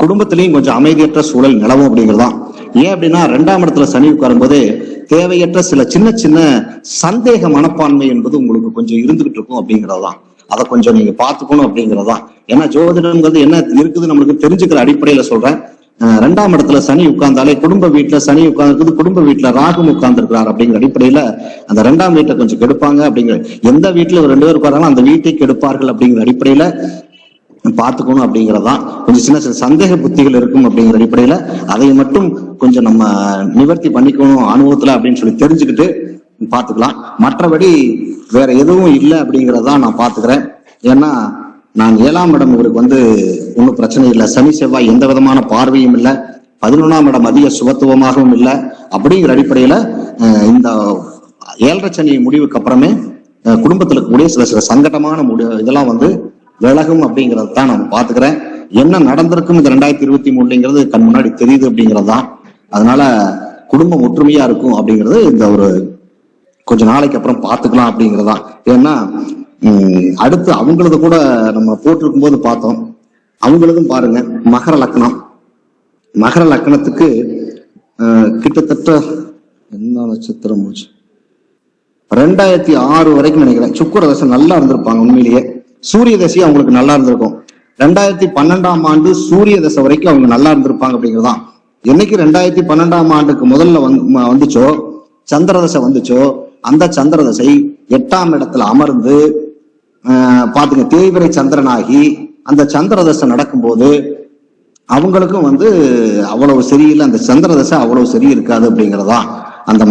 S4: குடும்பத்திலையும் கொஞ்சம் அமைதியற்ற சூழல் நிலவும் அப்படிங்கிறதுதான். ஏன் அப்படின்னா 2ஆம் இடத்துல சனி உட்காரும்போது தேவையற்ற சில சின்ன சந்தேக மனப்பான்மை என்பது உங்களுக்கு கொஞ்சம் இருந்துகிட்டு இருக்கும் அப்படிங்கிறதுதான். அதை கொஞ்சம் நீங்க பார்த்துக்கணும் அப்படிங்கிறதுதான். ஏன்னா ஜோதிடம்ங்கிறது என்ன இருக்குது நம்மளுக்கு தெரிஞ்சுக்கிற அடிப்படையில சொல்றேன். 2ஆம் இடத்துல சனி உட்கார்ந்தாலே குடும்ப வீட்டுல சனி உட்கார்ந்து, குடும்ப வீட்டுல ராகு உட்கார்ந்து இருக்கிறார் அப்படிங்கிற அடிப்படையில அந்த 2ஆம் வீட்டை கொஞ்சம் கெடுப்பாங்க அப்படிங்கிற, எந்த வீட்டுல 2 பேர் உட்காராங்களோ அந்த வீட்டை கெடுப்பார்கள் அப்படிங்கிற அடிப்படையில பார்த்துக்கணும் அப்படிங்கிறதான். கொஞ்சம் சின்ன சந்தேக புத்திகள் இருக்கும் அப்படிங்கிற அடிப்படையில அதை மட்டும் கொஞ்சம் நம்ம நிவர்த்தி பண்ணிக்கணும் அனுபவத்துல அப்படின்னு சொல்லி தெரிஞ்சுக்கிட்டு பார்த்துக்கலாம். மற்றபடி வேற எதுவும் இல்லை அப்படிங்கிறதா நான் பார்த்துக்கிறேன். ஏன்னா நான் 7ஆம் இடம் இவருக்கு ஒன்றும் பிரச்சனை இல்லை. சனி செவ்வாய் எந்த விதமான பார்வையும் இல்லை. 11ஆம் இடம் அதிக சுபத்துவமாகவும் இல்லை. அப்படிங்கிற அடிப்படையில இந்த 7.5 சனி முடிவுக்கு அப்புறமே குடும்பத்தில் இருக்கக்கூடிய சில சங்கடமான இதெல்லாம் விலகும் அப்படிங்கறது தான் நம்ம பாத்துக்கிறேன். என்ன நடந்திருக்கும் இந்த 2023ங்கிறது கண் முன்னாடி தெரியுது அப்படிங்கறதுதான். அதனால குடும்பம் ஒற்றுமையா இருக்கும் அப்படிங்கிறது இந்த ஒரு கொஞ்ச நாளைக்கு அப்புறம் பாத்துக்கலாம் அப்படிங்கறதுதான். ஏன்னா அடுத்து அவங்களது கூட நம்ம போட்டிருக்கும் போது பார்த்தோம். அவங்களதும் பாருங்க மகர லக்னம். மகர லக்னத்துக்கு கிட்டத்தட்ட என்ன நட்சத்திரம் 2006 வரைக்கும் நினைக்கிறேன் சுக்கிர தசை நல்லா இருந்திருப்பாங்க. உண்மையிலேயே சூரிய தசை அவங்களுக்கு நல்லா இருந்திருக்கும். 2012ஆம் ஆண்டு சூரிய தசை வரைக்கும் அவங்க நல்லா இருந்திருப்பாங்க அப்படிங்கிறதான். என்னைக்கு 2012ஆம் ஆண்டுக்கு முதல்ல வந்துச்சோ சந்திர தசை வந்துச்சோ அந்த சந்திர தசை 8ஆம் இடத்துல அமர்ந்து பாத்துங்க தேய்பிரை சந்திரனாகி அந்த சந்திர தசை நடக்கும்போது அவங்களுக்கும் அவ்வளவு சரியில்லை. அந்த சந்திர தசை அவ்வளவு சரி இருக்காது அப்படிங்கிறதா. அந்த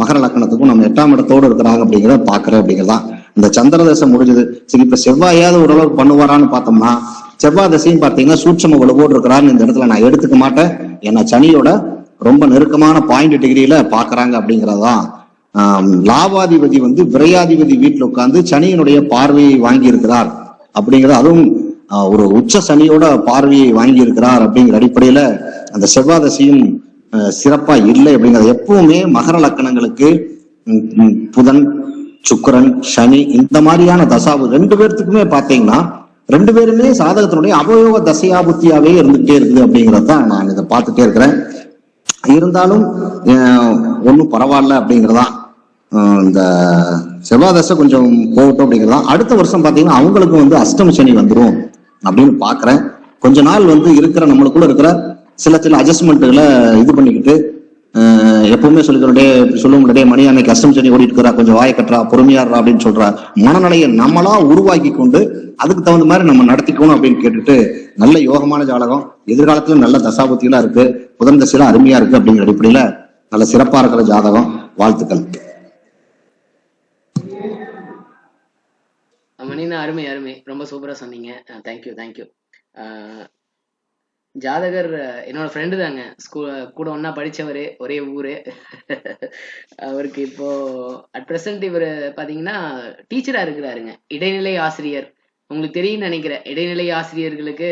S4: மகர லக்னத்துக்கும் நம்ம 8ஆம் இடத்தோடு இருக்கிறாங்க அப்படிங்கிறத பாக்குறேன் அப்படிங்கிறதான். இந்த சந்திர தசை முடிஞ்சது. சரி, இப்ப செவ்வாயாவது ஓரளவுக்கு பண்ணுவாரான்னு பார்த்தோம்னா செவ்வாய் தசையும் பார்த்தீங்கன்னா சூட்சம வலுவோடு இருக்கிறான்னு இந்த இடத்துல நான் எடுத்துக்க மாட்டேன். ஏன்னா சனியோட ரொம்ப நெருக்கமான 0.8 டிகிரியில பாக்குறாங்க அப்படிங்கிறதான். லாபாதிபதி விரையாதிபதி வீட்டுல உட்கார்ந்து சனியினுடைய பார்வையை வாங்கி இருக்கிறார் அப்படிங்கிறது. அதுவும் ஒரு உச்ச சனியோட பார்வையை வாங்கி இருக்கிறார் அப்படிங்கிற அடிப்படையில அந்த செவ்வாய் தசையும் சிறப்பா இல்லை அப்படிங்கிறது. எப்பவுமே மகர லக்கணங்களுக்கு புதன், சுக்கிரன், சனி இந்த மாதிரியான தசாபு 2 பேர்த்துக்குமே பாத்தீங்கன்னா 2 பேருமே சாதகத்தினுடைய அவயோக தசையாபுத்தியாவே இருந்துகிட்டே இருக்குது அப்படிங்கறதான் நான் இதை பார்த்துட்டே இருக்கிறேன். இருந்தாலும் ஒன்னும் பரவாயில்ல அப்படிங்கிறதான். இந்த செவ்வாய் தசை கொஞ்சம் போகட்டும் அப்படிங்கிறதான். அடுத்த வருஷம் பாத்தீங்கன்னா அவங்களுக்கு அஷ்டம சனி வந்துடும் அப்படின்னு பாக்குறேன். கொஞ்ச நாள் இருக்கிற நம்மளுக்குள்ள இருக்கிற சில அட்ஜஸ்ட்மெண்ட்டுகளை இது பண்ணிக்கிட்டு எப்பவுமே சொல்லுவோம் மணி அன்னைக்கு கஷ்டம் செடி ஓடிட்டு இருக்கிறா, கொஞ்சம் வாயை கட்டுறா, பொறுமையாடுறா அப்படின்னு சொல்றா. மனநிலையை நம்மளா உருவாக்கி கொண்டு அதுக்கு தகுந்த மாதிரி நம்ம நடத்திக்கணும் அப்படின்னு கேட்டுட்டு, நல்ல யோகமான ஜாதகம், எதிர்காலத்துல நல்ல தசாபுத்திகளா இருக்கு, புதன் தசையெல்லாம் அருமையா இருக்கு அப்படிங்கிற அடிப்படையில நல்ல சிறப்பா இருக்கிற ஜாதகம். வாழ்த்துக்கள்.
S1: மணினா அருமை அருமை, ரொம்ப சூப்பரா சொன்னீங்க. Thank you thank you. ஜாதகர் என்னோட ஃப்ரெண்டு தாங்க, கூட ஒன்னா படிச்சவரு, ஒரே ஊரு. அவருக்கு இப்போ அட் பிரசன்ட் இவர் பாத்தீங்கன்னா டீச்சரா இருக்கிறாருங்க, இடைநிலை ஆசிரியர். உங்களுக்கு தெரியும் நினைக்கிறேன், இடைநிலை ஆசிரியர்களுக்கு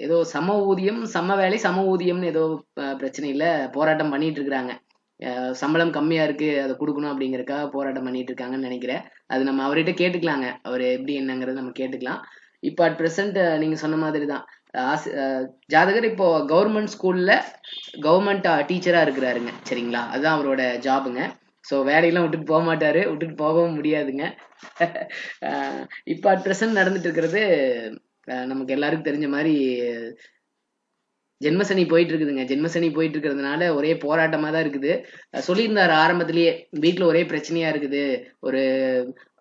S1: ஏதோ சம ஊதியம் சம வேலை சம ஊதியம்னு ஏதோ பிரச்சனை இல்லை போராட்டம் பண்ணிட்டு இருக்கிறாங்க. சம்பளம் கம்மியா இருக்கு, அதை கொடுக்கணும் அப்படிங்கறதுக்காக போராட்டம் பண்ணிட்டு இருக்காங்கன்னு நினைக்கிறேன். அது நம்ம அவர்கிட்ட கேட்டுக்கலாங்க, அவர் எப்படி என்னங்கிறது நம்ம கேட்டுக்கலாம். இப்போ அட் பிரசன்ட் நீங்க சொன்ன மாதிரி தான் ஜாதகர் இப்போ கவர்மெண்ட் ஸ்கூல்ல கவர்மெண்ட் டீச்சரா இருக்கிறாருங்க, சரிங்களா? அதுதான் அவரோட ஜாபுங்க. ஸோ வேலையெல்லாம் விட்டுட்டு போக மாட்டாரு, விட்டுட்டு போகவும் முடியாதுங்க. இப்போ அட் பிரசன்ட் நடந்துட்டு இருக்கிறது நமக்கு எல்லாருக்கும் தெரிஞ்ச மாதிரி ஜென்மசனி போயிட்டு இருக்குதுங்க. ஜென்மசனி போயிட்டு இருக்கிறதுனால ஒரே போராட்டமா தான் இருக்குது. சொல்லியிருந்தாரு ஆரம்பத்திலேயே, வீட்டுல ஒரே பிரச்சனையா இருக்குது.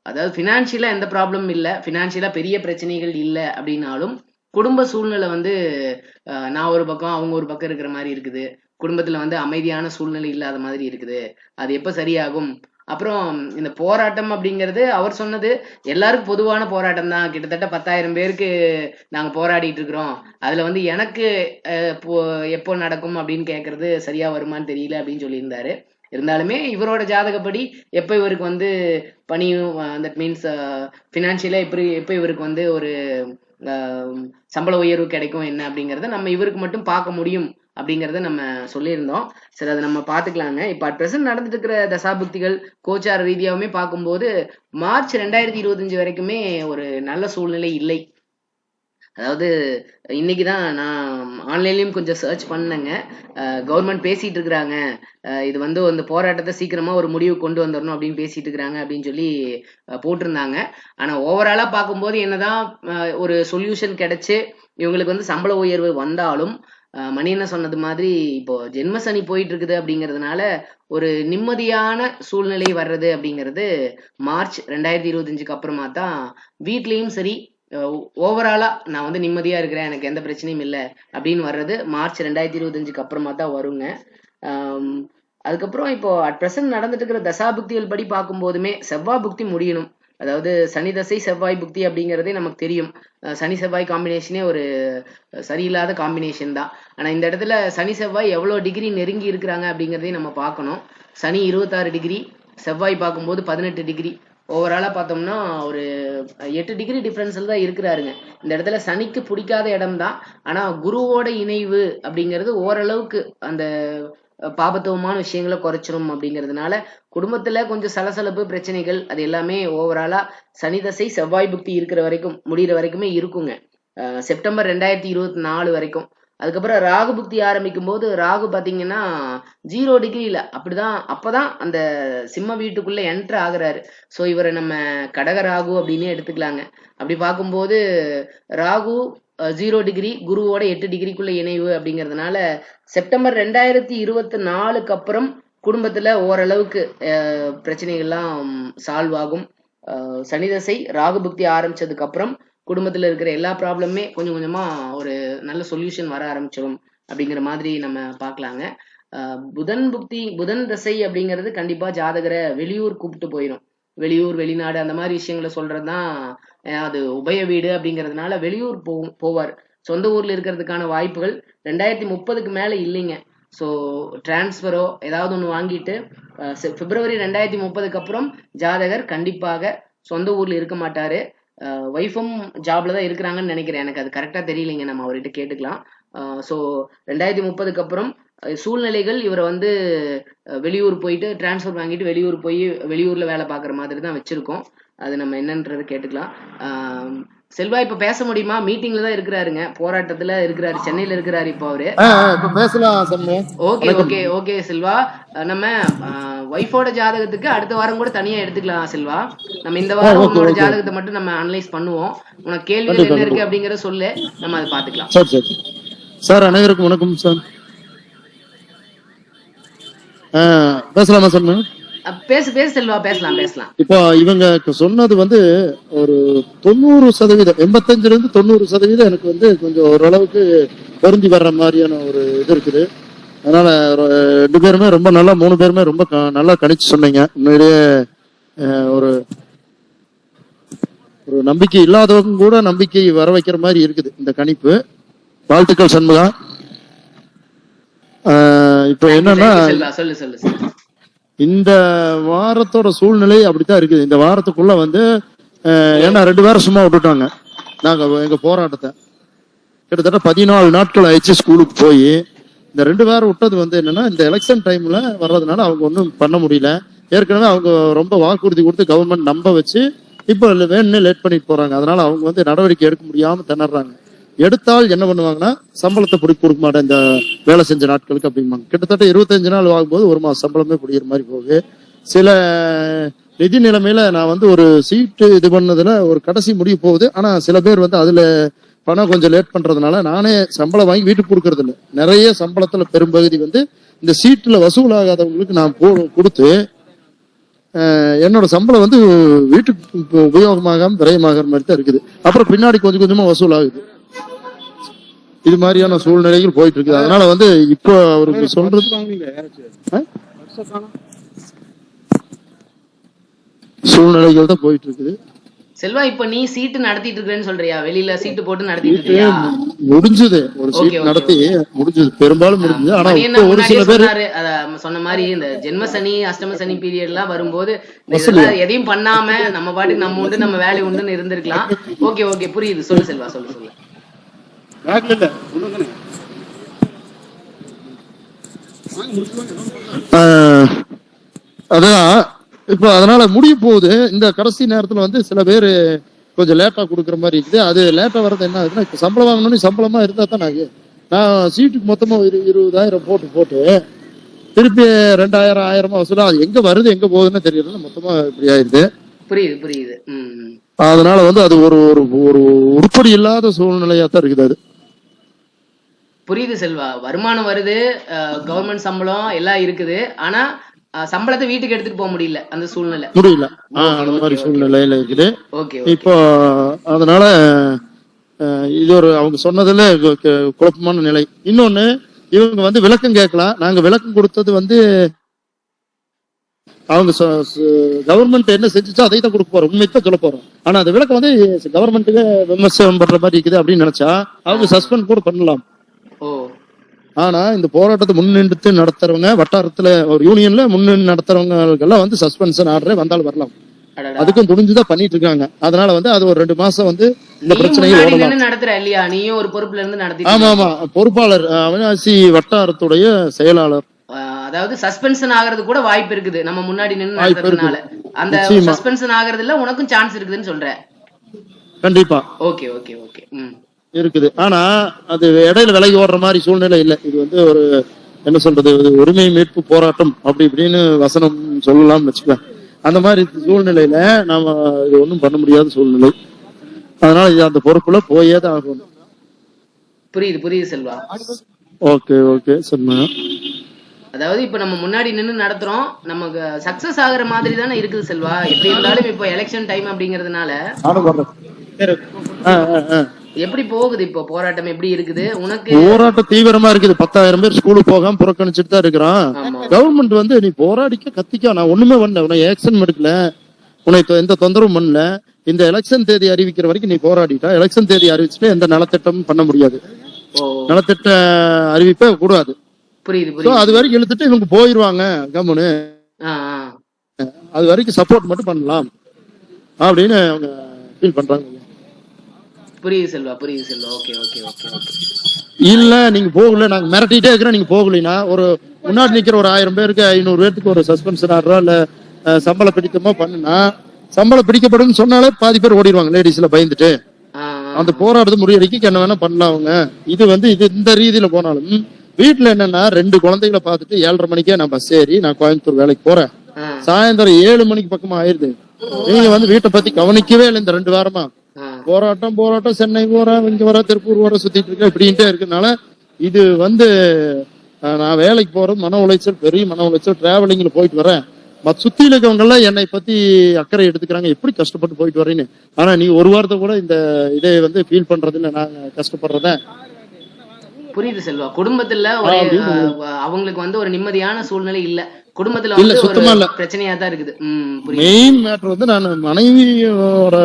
S1: அதாவது பினான்சியலா எந்த ப்ராப்ளமும் இல்லை, பினான்சியலா பெரிய பிரச்சனைகள் இல்லை அப்படின்னாலும் குடும்ப சூழ்நிலை நான் ஒரு பக்கம் அவங்க ஒரு பக்கம் இருக்கிற மாதிரி இருக்குது. குடும்பத்துல அமைதியான சூழ்நிலை இல்லாத மாதிரி இருக்குது. அது எப்ப சரியாகும்? அப்புறம் இந்த போராட்டம் அப்படிங்கிறது அவர் சொன்னது எல்லாருக்கும் பொதுவான போராட்டம் தான். கிட்டத்தட்ட 10,000 பேருக்கு நாங்க போராடிட்டு இருக்கிறோம். அதுல எனக்கு எப்போ நடக்கும் அப்படின்னு கேட்கறது சரியா வருமானு தெரியல அப்படின்னு சொல்லியிருந்தாரு. இருந்தாலுமே இவரோட ஜாதகப்படி எப்ப இவருக்கு பணியும் தட் மீன்ஸ் பினான்சியலா எப்ப இவருக்கு ஒரு சம்பள உயர்வு கிடைக்கும் என்ன அப்படிங்கறத நம்ம இவருக்கு மட்டும் பார்க்க முடியும் அப்படிங்கறத நம்ம சொல்லியிருந்தோம். சரி, அதை நம்ம பாத்துக்கலாங்க. இப்ப அட் பிரசன்ட் நடந்துட்டு இருக்கிற தசாபுக்திகள் கோச்சார ரீதியாவுமே பார்க்கும்போது மார்ச் 2025 வரைக்குமே ஒரு நல்ல சூழ்நிலை இல்லை. அதாவது இன்னைக்குதான் நான் ஆன்லைன்லயும் கொஞ்சம் சர்ச் பண்ணேங்க. கவர்மெண்ட் பேசிட்டு இருக்கிறாங்க, இது அந்த போராட்டத்தை சீக்கிரமா ஒரு முடிவு கொண்டு வந்துடணும் அப்படின்னு பேசிட்டு இருக்கிறாங்க அப்படின்னு சொல்லி போட்டிருந்தாங்க. ஆனா ஓவராலா பார்க்கும்போது என்னதான் ஒரு சொல்யூஷன் கிடைச்சு இவங்களுக்கு சம்பள உயர்வு வந்தாலும் மணி என்ன சொன்னது மாதிரி இப்போ ஜென்மசனி போயிட்டு இருக்குது அப்படிங்கிறதுனால ஒரு நிம்மதியான சூழ்நிலை வர்றது அப்படிங்கிறது மார்ச் 2025க்கு அப்புறமா தான். வீட்லயும் சரி ஓவராலா நான் நிம்மதியா இருக்கிறேன், எனக்கு எந்த பிரச்சனையும் இல்லை அப்படின்னு வர்றது மார்ச் 2025க்கு அப்புறமா தான் வருங்க. அதுக்கப்புறம் இப்போ அட் பிரசன்ட் நடந்துட்டு இருக்கிற தசாபுக்திகள் படி பார்க்கும்போதுமே செவ்வாய் புக்தி முடியணும். அதாவது சனி தசை செவ்வாய் புக்தி அப்படிங்கிறதே நமக்கு தெரியும். சனி செவ்வாய் காம்பினேஷனே ஒரு சரியில்லாத காம்பினேஷன் தான். ஆனா இந்த இடத்துல சனி செவ்வாய் எவ்வளவு டிகிரி நெருங்கி இருக்கிறாங்க அப்படிங்கிறதையும் நம்ம பார்க்கணும். சனி 26 டிகிரி, செவ்வாய் பார்க்கும்போது 18 டிகிரி. ஓவராலா பார்த்தோம்னா ஒரு 8 டிகிரி டிஃபரன்ஸ்ல தான் இருக்கிறாருங்க. இந்த இடத்துல சனிக்கு பிடிக்காத இடம் தான். ஆனா குருவோட இணைவு அப்படிங்கிறது ஓரளவுக்கு அந்த பாபத்துவமான விஷயங்களை குறைச்சிரும் அப்படிங்கிறதுனால குடும்பத்துல கொஞ்சம் சலசலப்பு பிரச்சனைகள் அது எல்லாமே ஓவராலா சனி தசை செவ்வாய் புக்தி இருக்கிற வரைக்கும் முடிகிற வரைக்குமே இருக்குங்க. செப்டம்பர் 2024 வரைக்கும். அதுக்கப்புறம் ராகு புக்தி ஆரம்பிக்கும் போது ராகு பாத்தீங்கன்னா 0 டிகிரியில அப்பதான் அந்த சிம்ம வீட்டுக்குள்ள என்டர் ஆகுறாரு. ஸோ இவரை நம்ம கடக ராகு அப்படின்னு எடுத்துக்கலாங்க. அப்படி பார்க்கும்போது ராகு 0 டிகிரி, குருவோட 8 டிகிரிக்குள்ள இணைவு அப்படிங்கிறதுனால செப்டம்பர் 2024க்கு அப்புறம் குடும்பத்துல ஓரளவுக்கு பிரச்சனைகள்லாம் சால்வ் ஆகும். சனி தசை ராகு புக்தி ஆரம்பிச்சதுக்கு அப்புறம் குடும்பத்துல இருக்கிற எல்லா ப்ராப்ளமே கொஞ்சம் கொஞ்சமா ஒரு நல்ல சொல்யூஷன் வர ஆரம்பிச்சிடும் அப்படிங்கிற மாதிரி நம்ம பார்க்கலாங்க. புதன் தசை அப்படிங்கிறது கண்டிப்பா ஜாதகரை வெளியூர் கூப்பிட்டு போயிடும். வெளியூர் வெளிநாடு அந்த மாதிரி விஷயங்களை சொல்றதுதான் அது உபய வீடு அப்படிங்கிறதுனால வெளியூர் போவார். சொந்த ஊர்ல இருக்கிறதுக்கான வாய்ப்புகள் 2030க்கு மேல இல்லைங்க. ஸோ டிரான்ஸ்ஃபரோ ஏதாவது ஒன்று வாங்கிட்டு பிப்ரவரி 2030க்கு அப்புறம் ஜாதகர் கண்டிப்பாக சொந்த ஊர்ல இருக்க மாட்டாரு. ஒய்ஃபும் ஜாப்ல தான் இருக்கிறாங்கன்னு நினைக்கிறேன், எனக்கு அது கரெக்டா தெரியலைங்க, நம்ம அவர்கிட்ட கேட்டுக்கலாம். ஸோ 2030க்கு அப்புறம் சூழ்நிலைகள் இவரை வெளியூர் போயிட்டு டிரான்ஸ்ஃபர் வாங்கிட்டு வெளியூர் போய் வெளியூர்ல வேலை பார்க்குற மாதிரி தான் வச்சிருக்கோம். அது நம்ம என்னன்றது கேட்டுக்கலாம். செல்வா இப்ப பேச முடியுமா? மீட்டிங்ல தான் இருக்கிறாருங்க, போராட்டத்துல இருக்கிறாரு, சென்னையில இருக்கிறாரு இப்போ அவரு. ஓகே ஓகே ஓகே செல்வா, நம்ம ஒய்ஃபோட ஜாதகத்துக்கு அடுத்த வாரம் கூட தனியா எடுத்துக்கலாம் செல்வா. நம்ம இந்த வாரம் உன்னோட ஜாதகத்தை மட்டும் நம்ம அனலைஸ் பண்ணுவோம். உனக்கு கேள்விகள் என்ன இருக்கு அப்படிங்கறத சொல்லு, நம்ம அதை பாத்துக்கலாம்.
S5: சார் அனைவருக்கும் வணக்கம் சார். பேசலாமா சொன்ன?
S1: பேசு பேசு செல்வா, பேசலாம் பேசலாம்.
S5: இப்போ இவங்க சொன்னது வந்து ஒரு 90%, 85% எனக்கு வந்து கொஞ்சம் ஓரளவுக்கு பொருந்தி வர்ற மாதிரியான ஒரு இது இருக்குது. அதனால 2 பேருமே ரொம்ப நல்லா, 3 பேருமே ரொம்ப நல்லா கணிச்சு சொன்னீங்க. உண்மையிலேயே ஒரு ஒரு நம்பிக்கை இல்லாதவங்க கூட நம்பிக்கை வர வைக்கிற மாதிரி இருக்குது இந்த கணிப்பு. வாழ்த்துக்கள் சண்முகா. இப்போ என்னன்னா,
S1: சொல்லு சொல்லு சொல்லு.
S5: இந்த வாரத்தோட சூழ்நிலை அப்படித்தான் இருக்குது. இந்த வாரத்துக்குள்ள வந்து ஏன்னா 2 வாரம் சும்மா விட்டுட்டாங்க. நாங்க எங்க போராட்டத்தை கிட்டத்தட்ட 14 நாட்கள் ஆயிடுச்சு ஸ்கூலுக்கு போய். இந்த 2 வாரம் விட்டது வந்து என்னன்னா, இந்த எலெக்ஷன் டைம்ல வர்றதுனால அவங்க ஒன்றும் பண்ண முடியல. ஏற்கனவே அவங்க ரொம்ப வாக்குறுதி கொடுத்து கவர்மெண்ட் நம்ப வச்சு இப்போ வேணும்னு லேட் பண்ணிட்டு போறாங்க. அதனால அவங்க வந்து நடவடிக்கை எடுக்க முடியாம திணறாங்க. எடுத்தால் என்ன பண்ணுவாங்கன்னா, சம்பளத்தை கொடுக்க மாட்டேன் இந்த வேலை செஞ்ச நாட்களுக்கு அப்படிம்பாங்க. கிட்டத்தட்ட 25 நாள் ஆகும்போது 1 மாசம் சம்பளமே குடிக்கிற மாதிரி போகுது. சில நிதி நிலைமையில நான் வந்து ஒரு சீட்டு இது பண்ணதுல ஒரு கடைசி முடிவு போகுது. ஆனா சில பேர் வந்து அதுல பணம் கொஞ்சம் லேட் பண்றதுனால நானே சம்பளம் வாங்கி வீட்டுக்கு கொடுக்கறது இல்லை. நிறைய சம்பளத்துல பெரும்பகுதி வந்து இந்த சீட்டுல வசூலாகாதவங்களுக்கு நான் கொடுத்து என்னோட சம்பளம் வந்து வீட்டுக்கு உபயோகமாகாம விரயமாகிற மாதிரி தான் இருக்குது. அப்புறம் பின்னாடி கொஞ்சம் கொஞ்சமா வசூல் ஆகுது. இது மாதிரியான சூழ்நிலைகள் போயிட்டு இருக்குது. அதனால வந்து இப்போ அவருக்கு சொல்றது சூழ்நிலைகள் தான் போயிட்டு இருக்குது.
S1: செல்வா, இப்ப நீ சீட்டு நடத்திட்டு இருக்கேன்னு சொல்றியா? வெளியில சீட்டு போட்டு நடத்திட்டு இருக்கியா?
S5: முடிஞ்சது, ஒரு சீட் நடத்தி முடிஞ்சது, பெரும்பாலும் முடிஞ்சது. ஆனா ஒரு சில பேர்
S1: சொன்ன மாதிரி இந்த ஜென்ம சனி அஷ்டம சனி பீரியட் எல்லாம் வரும்போது எதையும் பண்ணாம நம்ம பாட்டுக்கு நம்ம உண்டு நம்ம வேலை உண்டுன்னு இருந்திருக்கலாம். ஓகே ஓகே, புரியுது. சொல்லு செல்வா, சொல்லு சொல்லு.
S5: அதான் இப்ப அதனால முடிய போகுது. இந்த கடைசி நேரத்துல வந்து சில பேரு கொஞ்சம் லேட்டா கொடுக்குற மாதிரி இருக்குது. அது லேட்டா வர்றது என்ன ஆகுதுன்னா, இப்ப சம்பளம் வாங்கணும்னு சம்பளமா இருந்தா தான் நான் சீட்டுக்கு மொத்தமா 20,000 போட்டு திருப்பி 2,000 1000 வசூலா அது எங்க வருது எங்க போகுதுன்னு தெரியல. மொத்தமா இப்படி ஆயிருது.
S1: புரியுது புரியுது.
S5: அதனால வந்து அது ஒரு ஒரு உருப்படி இல்லாத சூழ்நிலையா தான் இருக்குது. அது
S1: புரியுது செல்வா. வருமானம் வருது, கவர்மெண்ட் சம்பளம் எல்லாம் இருக்குது. ஆனா சம்பளத்தை வீட்டுக்கு எடுத்துட்டு போக முடியல, அந்த சூழ்நிலை
S5: முடியல. அந்த மாதிரி சூழ்நிலையில இருக்குது. இப்போ அதனால இது ஒரு அவங்க சொன்னதுல குழப்பமான நிலை. இன்னொன்னு, இவங்க வந்து விளக்கம் கேட்கலாம். நாங்க விளக்கம் கொடுத்தது வந்து அவங்க கவர்மெண்ட் என்ன செஞ்சுச்சோ அதை தான் கொடுக்க போறோம், உண்மைத்தான் சொல்ல போறோம். ஆனா அந்த விளக்கம் வந்து கவர்மெண்ட்டுக்கு விமர்சனம் பண்ற மாதிரி இருக்குது அப்படின்னு நினைச்சா அவங்க சஸ்பெண்ட் கூட பண்ணலாம். ஆனா இந்த போராட்டத்தை முன்னின்று நடத்துறவங்க, வட்டாரத்துல ஒரு யூனியன்ல முன்னின்று நடத்துறவங்க எல்லாம் வந்து சஸ்பென்ஷன் ஆர்டரே வந்தாலும் வரலாம். அதுக்கும் துணிஞ்சுதான் பண்ணிட்டு இருக்காங்க. அதனால வந்து அது ஒரு 2 மாசம் வந்து இந்த பிரச்சனையை
S1: நடத்துற இல்லையா? நீயும் ஒரு பொறுப்புல இருந்து நடத்தி.
S5: ஆமா ஆமா, பொறுப்பாளர், அவினாசி வட்டாரத்துடைய செயலாளர்.
S1: அதாவது சஸ்பென்ஷன் ஆகிறது கூட வாய்ப்பு இருக்குது நம்ம முன்னாடி நின்று நடத்துறதுனால. அந்த சஸ்பென்ஷன் ஆகிறதுல உனக்கும் சான்ஸ் இருக்குதுன்னு சொல்ற? கண்டிப்பா. ஓகே ஓகே ஓகே, இருக்குது. ஆனா அது இடையில விலகி ஓடுற மாதிரி சூழ்நிலை இல்லை. இது வந்து ஒரு என்ன சொல்றது, உரிமை மீட்பு போராட்டம் அப்படி இப்படின்னு வசனம் சொல்லலாம்னு வச்சுக்கேன். அந்த மாதிரி சூழ்நிலையில நாம இது ஒன்றும் பண்ண முடியாத சூழ்நிலை. அதனால இது அந்த பொறுப்புல போயே தான் ஆகணும். புரியுது புரியுது செல்வா. Okay okay Selva. அதாவது இப்ப நம்ம முன்னாடி நின்று நடத்துறோம், நமக்கு சக்சஸ் ஆகுற மாதிரி தானே இருக்குது செல்வா. எப்படி இருந்தாலும் இப்ப எலெக்ஷன் டைம் அப்படிங்கறதுனால எப்படி போகுது இப்போ போராட்டம், எப்படி இருக்குது உனக்கு? போராட்டம் தீவிரமா இருக்குது. 10,000 பேர் ஸ்கூலுக்கு போகாம புறக்கணிச்சுட்டு தான் இருக்கிறான். கவர்மெண்ட் வந்து நீ போராடிக்க கத்திக்க, நான் ஒண்ணுமே பண்ணல, உன்னை ஆக்ஷன் எடுக்கல, உன்னை எந்த தொந்தரவும் பண்ணல. இந்த எலெக்ஷன் தேதி அறிவிக்கிற வரைக்கும் நீ போராடிட்டா, எலெக்ஷன் தேதி அறிவிச்சுட்டு எந்த நலத்திட்டமும் பண்ண முடியாது, நலத்திட்ட அறிவிப்பே கூடாது. புரியுது. அது வரைக்கும் இழுத்துட்டு இவங்க போயிருவாங்க கம்முன்னு, அது வரைக்கும் சப்போர்ட் மட்டும் பண்ணலாம் அப்படின்னு அவங்க ஃபீல் பண்றாங்க. புரியுது செல்வா, புரியுது Selva. Okay okay okay okay. இல்ல நீங்க போகல, நாங்க மிரட்டிட்டே இருக்கிறோம், நீங்க போகலைன்னா ஒரு முன்னாடி நிக்கிற ஒரு 1000 பேருக்கு 500 பேருக்கு ஒரு சஸ்பென்ஷன் ஆடுறோம் இல்ல சம்பள பிடித்தமா பண்ணுனா, சம்பளம் பிடிக்கப்படும் சொன்னாலே பாதி பேர் ஓடிடுவாங்க லேடிஸ்ல பயந்துட்டு. அந்த போராட்டத்தை முறியடிக்க என்ன வேணா பண்ணலாம் அவங்க. இது வந்து இது இந்த ரீதியில போனாலும் வீட்டுல என்னன்னா 2 குழந்தைகளை பார்த்துட்டு 7:30 மணிக்கே நான் பஸ் ஏறி நான் கோயம்புத்தூர் வேலைக்கு போறேன். சாயந்தரம் 7 மணிக்கு பக்கமா ஆயிருது. நீங்க வந்து வீட்டை பத்தி கவனிக்கவே இல்லை. இந்த 2 வாரமா போராட்டம் போராட்டம், சென்னை போற, இங்க வர, திருப்பூர் வர, சுத்திட்டு இருக்க, இப்படின்ட்டே இருக்கனால இது வந்து
S5: நான் வேலைக்கு போறது மன உளைச்சல், பெரிய மன உளைச்சல், டிராவலிங்ல போயிட்டு வரேன். சுத்தி இருக்கவங்க எல்லாம் என்னை பத்தி அக்கறை எடுத்துக்கிறாங்க, எப்படி கஷ்டப்பட்டு போயிட்டு வரேன்னு. ஆனா நீ ஒரு வாரத்தை கூட இந்த இதை வந்து ஃபீல் பண்றது இல்லை, நான் கஷ்டப்படுறத.
S1: புரியுது செல்வா. குடும்பத்துல ஒரு அவங்களுக்கு வந்து ஒரு நிம்மதியான சூழ்நிலை இல்ல, குடும்பத்துல வந்து
S5: சுத்தமா இல்ல,
S1: பிரச்சனையா தான் இருக்குது.
S5: மெயின் மேட்டர் வந்து நான் மனைவியோட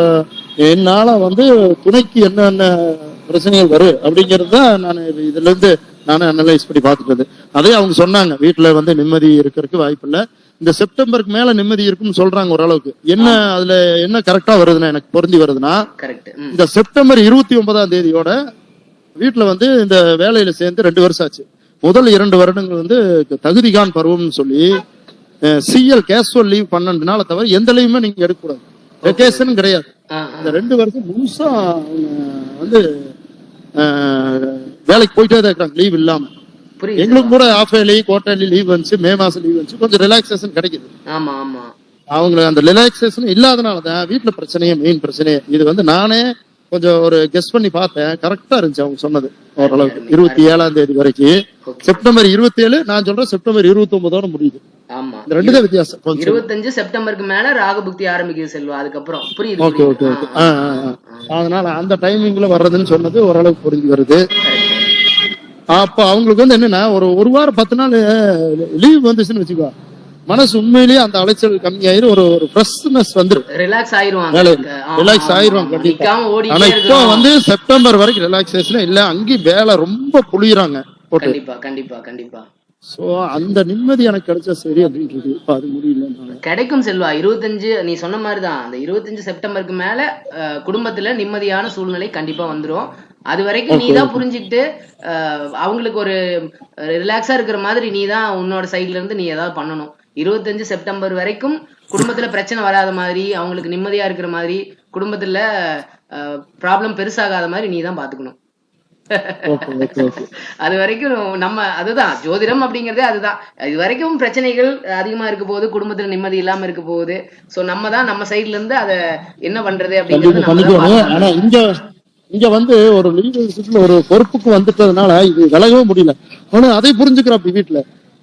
S5: என்னால வந்து துணைக்கு என்னென்ன பிரச்சனைகள் வரும் அப்படிங்கிறது தான் நான் இதுல இருந்து நானும் அனலைஸ் பண்ணி பாத்துக்கிறது. அதே அவங்க சொன்னாங்க, வீட்டுல வந்து நிம்மதி இருக்கிறதுக்கு வாய்ப்பு இல்ல, இந்த செப்டம்பருக்கு மேல நிம்மதி இருக்குன்னு சொல்றாங்க ஓரளவுக்கு. என்ன அதுல என்ன கரெக்டா வருதுன்னா, எனக்கு பொருந்தி வருதுன்னா, இந்த செப்டம்பர் 29ஆம் தேதியோட வீட்டுல வந்து இந்த வேலையில சேர்ந்து 2 வருஷம் ஆச்சு. முதல் 2 வருடங்கள் வந்து தகுதிகான் பருவம்னு சொல்லி சிஎல் கேஷுவல் லீவ் 12 நாளை தவிர எந்த லீவுமே நீங்க எடுக்கக்கூடாது, வெக்கேஷன் கிடையாது. இந்த 2 வருஷம் முழுசா வந்து வேலைக்கு போயிட்டே தான் இருக்கிறாங்க லீவ் இல்லாம. எங்களுக்கு கூட ஆஃப் இயர்லி, குவார்டர்லி லீவ் வந்துச்சு, மே மாசம் லீவ் வந்துச்சு, கொஞ்சம் ரிலாக்ஸேஷன் கிடைக்குது. அவங்களுக்கு அந்த ரிலாக்ஸேஷன் இல்லாதனாலதான் வீட்டுல பிரச்சனையே, மெயின் பிரச்சனையே. இது வந்து நானே கொஞ்சம் ஒரு கெஸ் பண்ணி பார்த்தேன், கரெக்டா இருந்துச்சு அவங்க சொன்னது ஓரளவுக்கு. 27ஆம் தேதி வரைக்கும், செப்டம்பர் 27, நான் சொல்றேன் செப்டம்பர் 29ஓட முடியுது. இந்த 2 தான் வித்தியாசம்.
S1: 25 செப்டம்பருக்கு மேல ராகபுக்தி ஆரம்பிக்குது செல்வா, அதுக்கப்புறம் புரியுது.
S5: Okay okay okay. அதனால அந்த டைமிங்ல வர்றதுன்னு சொன்னது ஓரளவுக்கு புரிஞ்சு வருது. அப்ப அவங்களுக்கு வந்து என்னன்னா, ஒரு வாரம் 10 நாள் லீவ் வந்துச்சுன்னு வச்சுக்கோ, மனசு உண்மையிலேயே அந்த அலைச்சல் கம்மியாயிரும், ஒரு ஃப்ரெஷ்னஸ் வந்துரும், ரிலாக்ஸ் ஆயிருவாங்க. ஆனா இப்போ வந்து செப்டம்பர் வரைக்கும் ரிலாக்ஸேஷன் இல்ல, அங்கேயும் வேலை ரொம்ப புளியுறாங்க.
S1: கண்டிப்பா கண்டிப்பா கண்டிப்பா.
S5: சோ அந்த நிம்மதி எனக்கு கிடைச்சா சரி அப்படின்னு இருக்கு. இப்ப அது முடியல,
S1: கிடைக்கும் செல்வா. 25 நீ சொன்ன மாதிரிதான், அந்த 25 செப்டம்பருக்கு மேல குடும்பத்துல நிம்மதியான சூழ்நிலை கண்டிப்பா வந்துரும். அது வரைக்கும் நீ தான் புரிஞ்சுக்கிட்டு அவங்களுக்கு ஒரு ரிலாக்ஸா இருக்கிற மாதிரி நீ தான் உன்னோட சைட்ல இருந்து நீ ஏதாவது பண்ணணும். 25 செப்டம்பர் வரைக்கும் குடும்பத்துல பிரச்சனை வராத மாதிரி, அவங்களுக்கு நிம்மதியா இருக்கிற மாதிரி, குடும்பத்துல ப்ராப்ளம் பெருசாகாத மாதிரி நீ தான் பாத்துக்கணும். அது வரைக்கும் நம்ம அதுதான் ஜோதிடம் அப்படிங்கறதே அதுதான். இது வரைக்கும் பிரச்சனைகள் அதிகமா இருக்க போகுது, குடும்பத்துல நிம்மதி இல்லாம இருக்க போகுது. சோ நம்ம தான் நம்ம சைட்ல இருந்து அத என்ன பண்றது அப்படிங்கறது.
S5: இங்க வந்து ஒரு லீடர்ஷிப்ல ஒரு பொறுப்புக்கு வந்துட்டதுனால இது விலகவே முடியல. ஆனா அதை புரிஞ்சுக்கிறாப்பி வீட்டுல.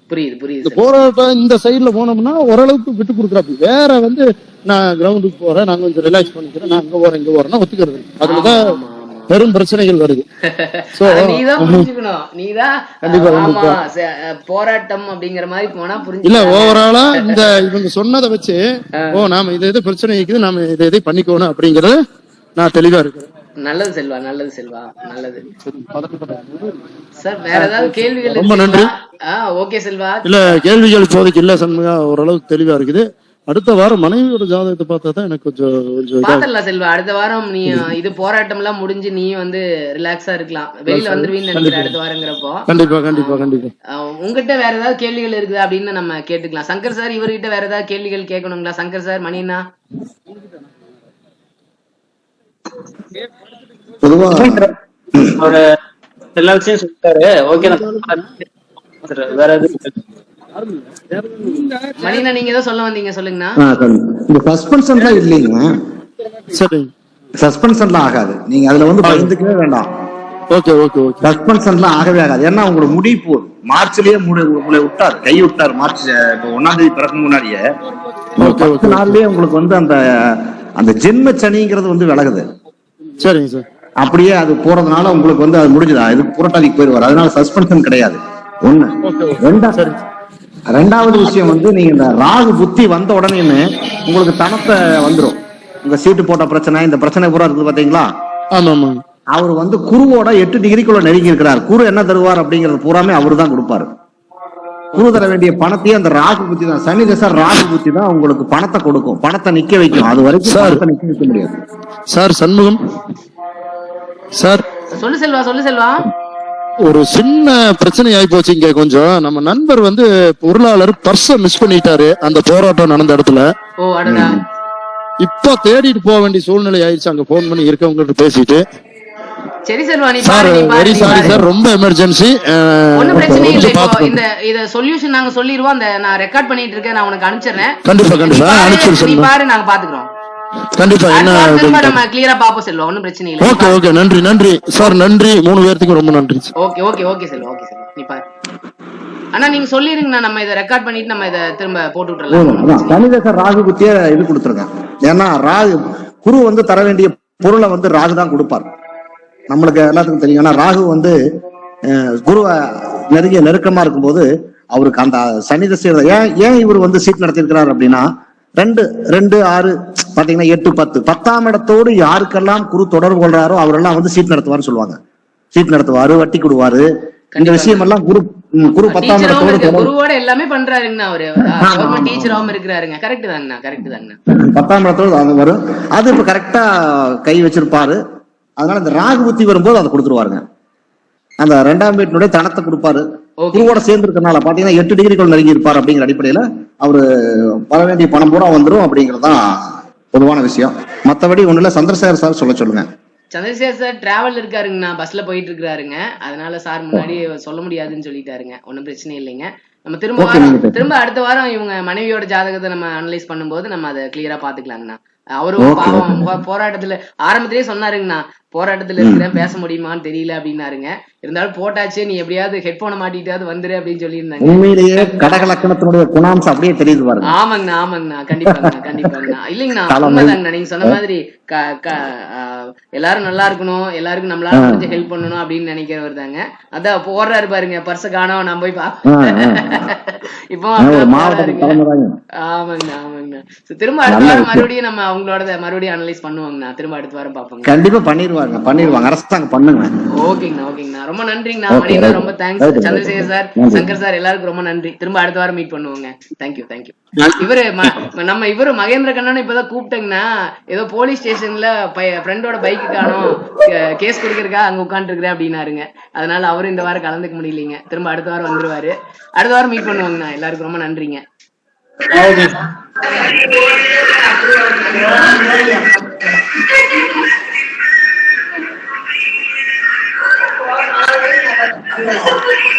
S1: புரியுது புரியுது.
S5: போராட்டம் இந்த சைட்ல போனோம்னா ஓரளவுக்கு விட்டு கொடுக்குறாப்பி. வேற வந்து நான் கிரவுண்டுக்கு போறேன், நான் கொஞ்சம் ரிலாக்ஸ் பண்ணிக்கிறேன், நான் அங்க போறேன் இங்க போறேன்னா ஒத்துக்கிறது. அதுலதான் பெரும் பிரச்சனைகள் வருது.
S1: நீதான் புரிஞ்சுக்கணும், நீதான் போராட்டம் அப்படிங்கிற மாதிரி போனா புரிஞ்சு
S5: இல்ல. ஓவராலா இந்த இவங்க சொன்னதை வச்சு நாம இது பிரச்சனை இருக்குது, நாம இதை பண்ணிக்கணும் அப்படிங்கறது நான் தெளிவா இருக்கிறேன்.
S1: நல்லது செல்வா, நல்லது செல்வா, நல்லது சார். வேற ஏதாவது கேள்விகள்?
S5: ரொம்ப நன்றி.
S1: ஓகே செல்வா.
S5: இல்ல கேள்விகள் இப்போதைக்கு இல்ல சண்முகா, ஓரளவுக்கு தெளிவா இருக்குது. அடுத்த வாரம் மனைவியோட ஜாதகத்தை பார்த்தா தான் எனக்கு கொஞ்சம்
S1: பாத்தலாம் செல்வா. அடுத்த வாரம் நீ இது போராட்டம் எல்லாம் முடிஞ்சு நீ வந்து ரிலாக்ஸா இருக்கலாம், வெளியில வந்துருவீன்னு நினைக்கிறேன் அடுத்த வாரங்கிறப்போ.
S5: கண்டிப்பா கண்டிப்பா கண்டிப்பா.
S1: உங்ககிட்ட வேற ஏதாவது கேள்விகள் இருக்குது அப்படின்னு நம்ம கேட்டுக்கலாம். சங்கர் சார், இவர்கிட்ட வேற ஏதாவது கேள்விகள் கேட்கணுங்களா? சங்கர் சார், மணினா
S2: ஒரு எல்லா விஷயம் சொல்லிட்டாரு. ஓகே, வேற
S1: மணினா நீங்க ஏதோ சொல்ல வந்தீங்க, சொல்லுங்கண்ணா.
S4: இந்த சஸ்பென்ஷன்லாம் இல்லைங்க,
S5: சரி
S4: சஸ்பென்ஷன்லாம் ஆகாது. நீங்க அதுல வந்து பயந்துக்கவே வேண்டாம்.
S5: Okay okay okay.
S4: சஸ்பென்ஷன்லாம் ஆகவே ஆகாது. ஏன்னா உங்களோட முடிவு போகுது, மார்ச்லயே உங்களை விட்டார், கை விட்டார். மார்ச் இப்போ 1ஆம் தேதி பிறக்கும் முன்னாடியே 10 நாள்லயே உங்களுக்கு வந்து அந்த ஜென்ம சனிங்கிறது வந்து விலகுது.
S5: சரிங்க சார்.
S4: அப்படியே அது போறதுனால உங்களுக்கு வந்து அது முடிஞ்சுதா, இது புரட்டாதிக்கு போயிடுவார். அதனால சஸ்பென்ஷன் கிடையாது. ஒண்ணு. ரெண்டாவது விஷயம் வந்து நீங்க இந்த ராகு புத்தி வந்த உடனே உங்களுக்கு தனத்தை வந்துடும். உங்க சீட்டு போட்ட பிரச்சனை, இந்த பிரச்சனை பூரா இருக்குது பாத்தீங்களா. அவர் வந்து குருவோட 8 டிகிரிக்குள்ள நெருங்கி இருக்கிறார். குரு என்ன தருவார் அப்படிங்கறது பூராமே அவரு தான் கொடுப்பாரு. குரு தர வேண்டிய பணத்தையும் அந்த ராகு புத்தி தான், சனி தசை ராகு புத்தி தான் உங்களுக்கு பணத்தை கொடுக்கும், பணத்தை நிக்க வைக்கும். அது வரைக்கும் நிக்க வைக்க முடியாது.
S5: சார் சண்முகம் சார்,
S1: சொல்லு செல்வா, சொல்லு செல்வா.
S5: ஒரு சின்ன பிரச்சனை ஆகி போச்சு இங்க. கொஞ்சம் நம்ம நண்பர் வந்து பொருளாளர் பர்ஸ மிஸ் பண்ணிட்டாரு அந்த போராட்டம் நடந்த இடத்துல. இப்ப தேடிட்டு போக வேண்டிய சூழ்நிலை ஆயிடுச்சு. அங்க போன் பண்ணி இருக்கவங்க பேசிட்டு,
S1: சரி செல்வா, நீ
S5: சார் வெரி சாரி சார், ரொம்ப எமர்ஜென்சி.
S1: ஒண்ணும் பிரச்சனை இல்ல. இத சொல்யூஷன் நாங்க சொல்லிடுவோம். நான் ரெக்கார்ட் பண்ணிட்டு இருக்கேன், நான் உனக்கு அனுப்பிச்சிடுறேன்.
S5: கண்டிப்பா கண்டிப்பா அனுப்பிச்சு
S1: நீ பாரு, நாங்க பாத்துக்கிறோம்.
S5: கண்டிப்பா என்ன
S1: நம்ம கிளியரா பாப்போம் செல்வா, ஒண்ணும் பிரச்சனை இல்ல.
S5: ஓகே ஓகே, நன்றி நன்றி சார், நன்றி 3 பேருக்கு ரொம்ப நன்றி.
S1: Okay okay okay Selva, okay Selva, நீ பாரு. ஆனா நீங்க சொல்லிருங்கண்ணா, நம்ம இதை ரெக்கார்ட் பண்ணிட்டு நம்ம இதை திரும்ப போட்டு விட்டுறலாம்.
S4: அதான் சனிதசை ராகு புத்திய இது கொடுத்துருங்க. ஏன்னா ராகு குரு வந்து தர வேண்டிய பொருளை வந்து ராகு தான் கொடுப்பார். நம்மளுக்கு எல்லாத்துக்கும் தெரியும். ஏன்னா ராகு வந்து குருவை நெருக்கமா இருக்கும்போது அவருக்கு அந்த சனி தசை ஏன் இவர் வந்து சீட் நடத்திருக்கிறார் அப்படின்னா 2, 6 பாத்தீங்கன்னா 8, 10 10ஆம் இடத்தோடு யாருக்கெல்லாம் குரு தொடர்பு கொள்றாரோ அவரெல்லாம் வந்து சீட் நடத்துவார்னு சொல்லுவாங்க. சீட் நடத்துவாரு, வட்டி கொடுவாரு, இந்த விஷயம் எல்லாம் குரு 10ஆம் இடத்தோடு
S1: குருவோட எல்லாமே பண்றாருங்கண்ணா. அவரு கவர்மெண்ட் டீச்சராவும் இருக்கிறாருங்க. கரெக்ட் தாங்கண்ணா, கரெக்ட் தாங்கண்ணா.
S4: 10ஆம் இடத்தோடு அது வரும். அது இப்ப கரெக்டா கை வச்சிருப்பாரு. அதனால இந்த ராகு புத்தி வரும்போது அதை கொடுத்துருவாருங்க. அந்த 2ஆம் வீட்டினுடைய தனத்தை கொடுப்பாரு. குருவோட சேர்ந்து இருக்கனால பாத்தீங்கன்னா 8 டிகிரிக்குள் நெருங்கி இருப்பார். அப்படிங்கிற அடிப்படையில அவரு வர வேண்டிய பணம் பூரா வந்துடும் அப்படிங்கறதுதான் பொதுவான விஷயம். மத்தபடி ஒண்ணுல சந்திரசேகர் சார் சொல்லுங்க.
S1: சந்திரசேகர் சார் டிராவல் இருக்காருங்கண்ணா, பஸ்ல போயிட்டு இருக்காருங்க. அதனால சார் முன்னாடி சொல்ல முடியாதுன்னு சொல்லிட்டாருங்க. ஒன்னும் பிரச்சனை இல்லைங்க. நம்ம திரும்ப அடுத்த வாரம் இவங்க மனைவியோட ஜாதகத்தை நம்ம அனலைஸ் பண்ணும்போது நம்ம அதை கிளியரா பாத்துக்கலாங்கண்ணா. அவரும் பாவம் போராட்டத்துல ஆரம்பத்திலேயே சொன்னாருங்கண்ணா, போராட்டத்துல இருக்கிறேன், பேச முடியுமான்னு தெரியல அப்படின்னாருங்க. இருந்தாலும் போட்டாச்சு, நீ எப்படியாவது ஹெட்போனை மாட்டிட்டாவது வந்துரு அப்படின்னு சொல்லியிருந்தாங்க.
S4: உண்மையிலேயே கடகலக்கணத்தினுடைய குணாம்சம் அப்படியே தெரியுது பாருங்க.
S1: ஆமாங்கண்ணா கண்டிப்பாங்கண்ணா. இல்லைங்கண்ணா, உண்மைதாங்கண்ணா. நீங்க சொன்ன மாதிரி எல்லாரும் நல்லா இருக்கணும், எல்லாருக்கும் நம்மளால கொஞ்சம் ஹெல்ப் பண்ணணும் அப்படின்னு நினைக்கிறவர் தாங்க. அதான் போடுறாரு பாருங்க, பர்ச காணோம், நான் போய் இப்போ ஆமாங்கண்ணா. திரும்ப அடுத்த வாரம் மறுபடியும் நம்ம அவங்களோட அனலைஸ் பண்ணுவாங்கண்ணா. திரும்ப அடுத்த வாரம் பாப்போங்க.
S4: கண்டிப்பா பண்ணிடுவாங்க. அரசாங்கம் பண்ணுங்க.
S1: ஓகேங்கண்ணா. ரொம்ப நன்றிங்கண்ணா. மணியண்ணா ரொம்ப thanks. Chandrasekar sir, Shankar sir எல்லாருக்கும் ரொம்ப நன்றி. திரும்ப அடுத்த வாரம் மீட் பண்ணுவோங்க. தேங்க்யூ. இவரு மகேந்திர கண்ணன் இப்பதான் கூப்பிட்டேங்கண்ணா. ஏதோ போலீஸ் ஸ்டேஷன்ல ஃப்ரெண்டோட பைக்கு காணோம், கேஸ் கொடுக்கறக்கா அங்க உட்காந்து இருக்கிறேன் அப்படின்னாருங்க. அதனால அவரும் இந்த வாரம் கலந்துக்க முடியலீங்க. திரும்ப அடுத்த வாரம் வந்துருவாரு. அடுத்த வாரம் மீட் பண்ணுவாங்கண்ணா. எல்லாருக்கும் ரொம்ப நன்றிங்க.
S6: Thank you.